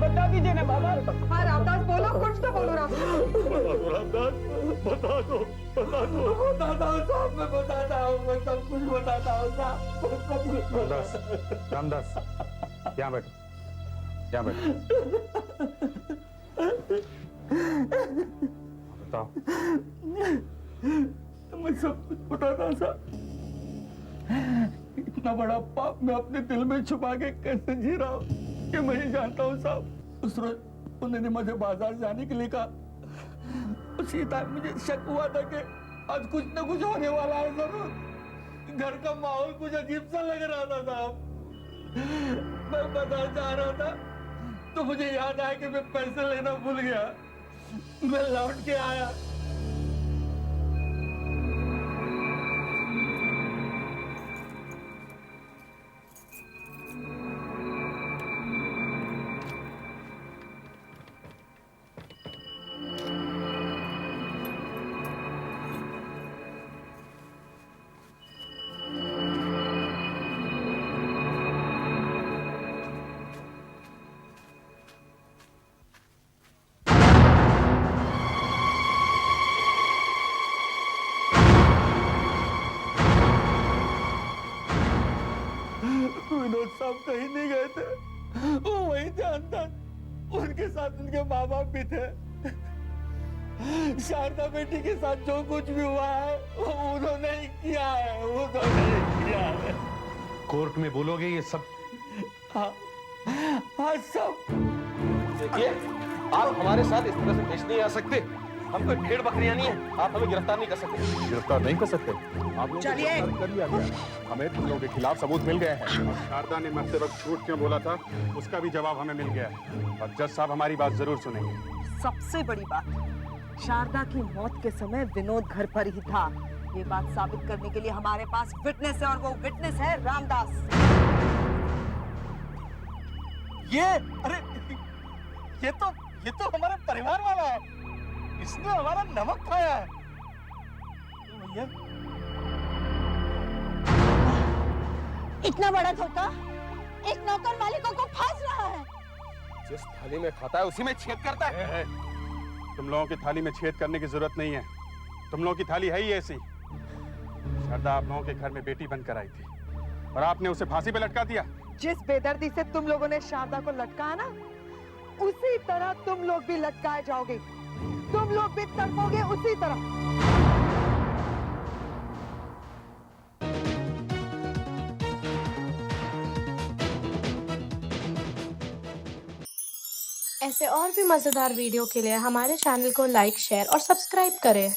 बता दीजिए ना बाबा। हाँ रामदास बोलो, कुछ तो बोलो रामदास, बता दो साहब, मैं बताता हूँ, मैं सब कुछ बताता हूँ साहब। रामदास, यहाँ बैठो, यहाँ बैठो। बताओ। मैं सब कुछ बताता साहब। इतना बड़ा पाप मैं अपने दिल में छुपा के कैसे जी रहा हूँ ये मैं ही जानता हूँ साहब। उस रोज उन्होंने मुझे बाजार जाने के लिए कहा, उसी टाइम मुझे शक हुआ था कि आज कुछ ना कुछ होने वाला है जरूर। घर का माहौल कुछ अजीब सा लग रहा था साहब। मैं बाजार जा रहा था तो मुझे याद आया कि मैं पैसे लेना भूल गया। मैं लौट के आया। विनोद साहब कहीं नहीं गए थे, वो वहीं थे अंदर। उनके साथ उनके माँ बाप भी थे। शारदा बेटी के साथ जो कुछ भी हुआ है वो उन्होंने ही किया है, उन्होंने ही किया है। कोर्ट में बोलोगे ये सब? हाँ, हाँ सब। देखिए, आप हमारे साथ इस तरह से पेश नहीं आ सकते। हम कोई भेड़ बकरियां नहीं है, आप हमें गिरफ्तार नहीं कर सकते। गिरफ्तार नहीं कर सकते? आप लोगों को गिरफ्तार कर लिया गया। हमें तुम लोगों के खिलाफ सबूत मिल गए हैं। और शारदा ने मरते वक्त झूठ क्यों बोला था उसका भी जवाब हमें मिल गया है। और जज साहब हमारी बात जरूर सुनेंगे। सबसे बड़ी बात, शारदा की मौत के समय विनोद घर पर ही था। ये बात साबित करने के लिए हमारे पास विटनेस है, और वो विटनेस है रामदास। अरे ये तो हमारे परिवार वाला है। इसने हमारा नमक खाया है। भैया, इतना बड़ा धोखा एक नौकर मालिकों को फांस रहा है। जिस थाली में खाता है उसी में छेद करता है। तुम लोगों की थाली में छेद करने की जरूरत नहीं है। तुम लोगों की थाली है ही ऐसी। शारदा आप लोगों के घर में बेटी बनकर आई थी और आपने उसे फांसी पे लटका दिया। जिस बेदर्दी से तुम लोगों ने शारदा को लटकाया ना, उसी तरह तुम लोग भी लटकाए जाओगे। तुम लोग भी तड़पोगे उसी तरह। ऐसे और भी मजेदार वीडियो के लिए हमारे चैनल को लाइक, शेयर और सब्सक्राइब करें।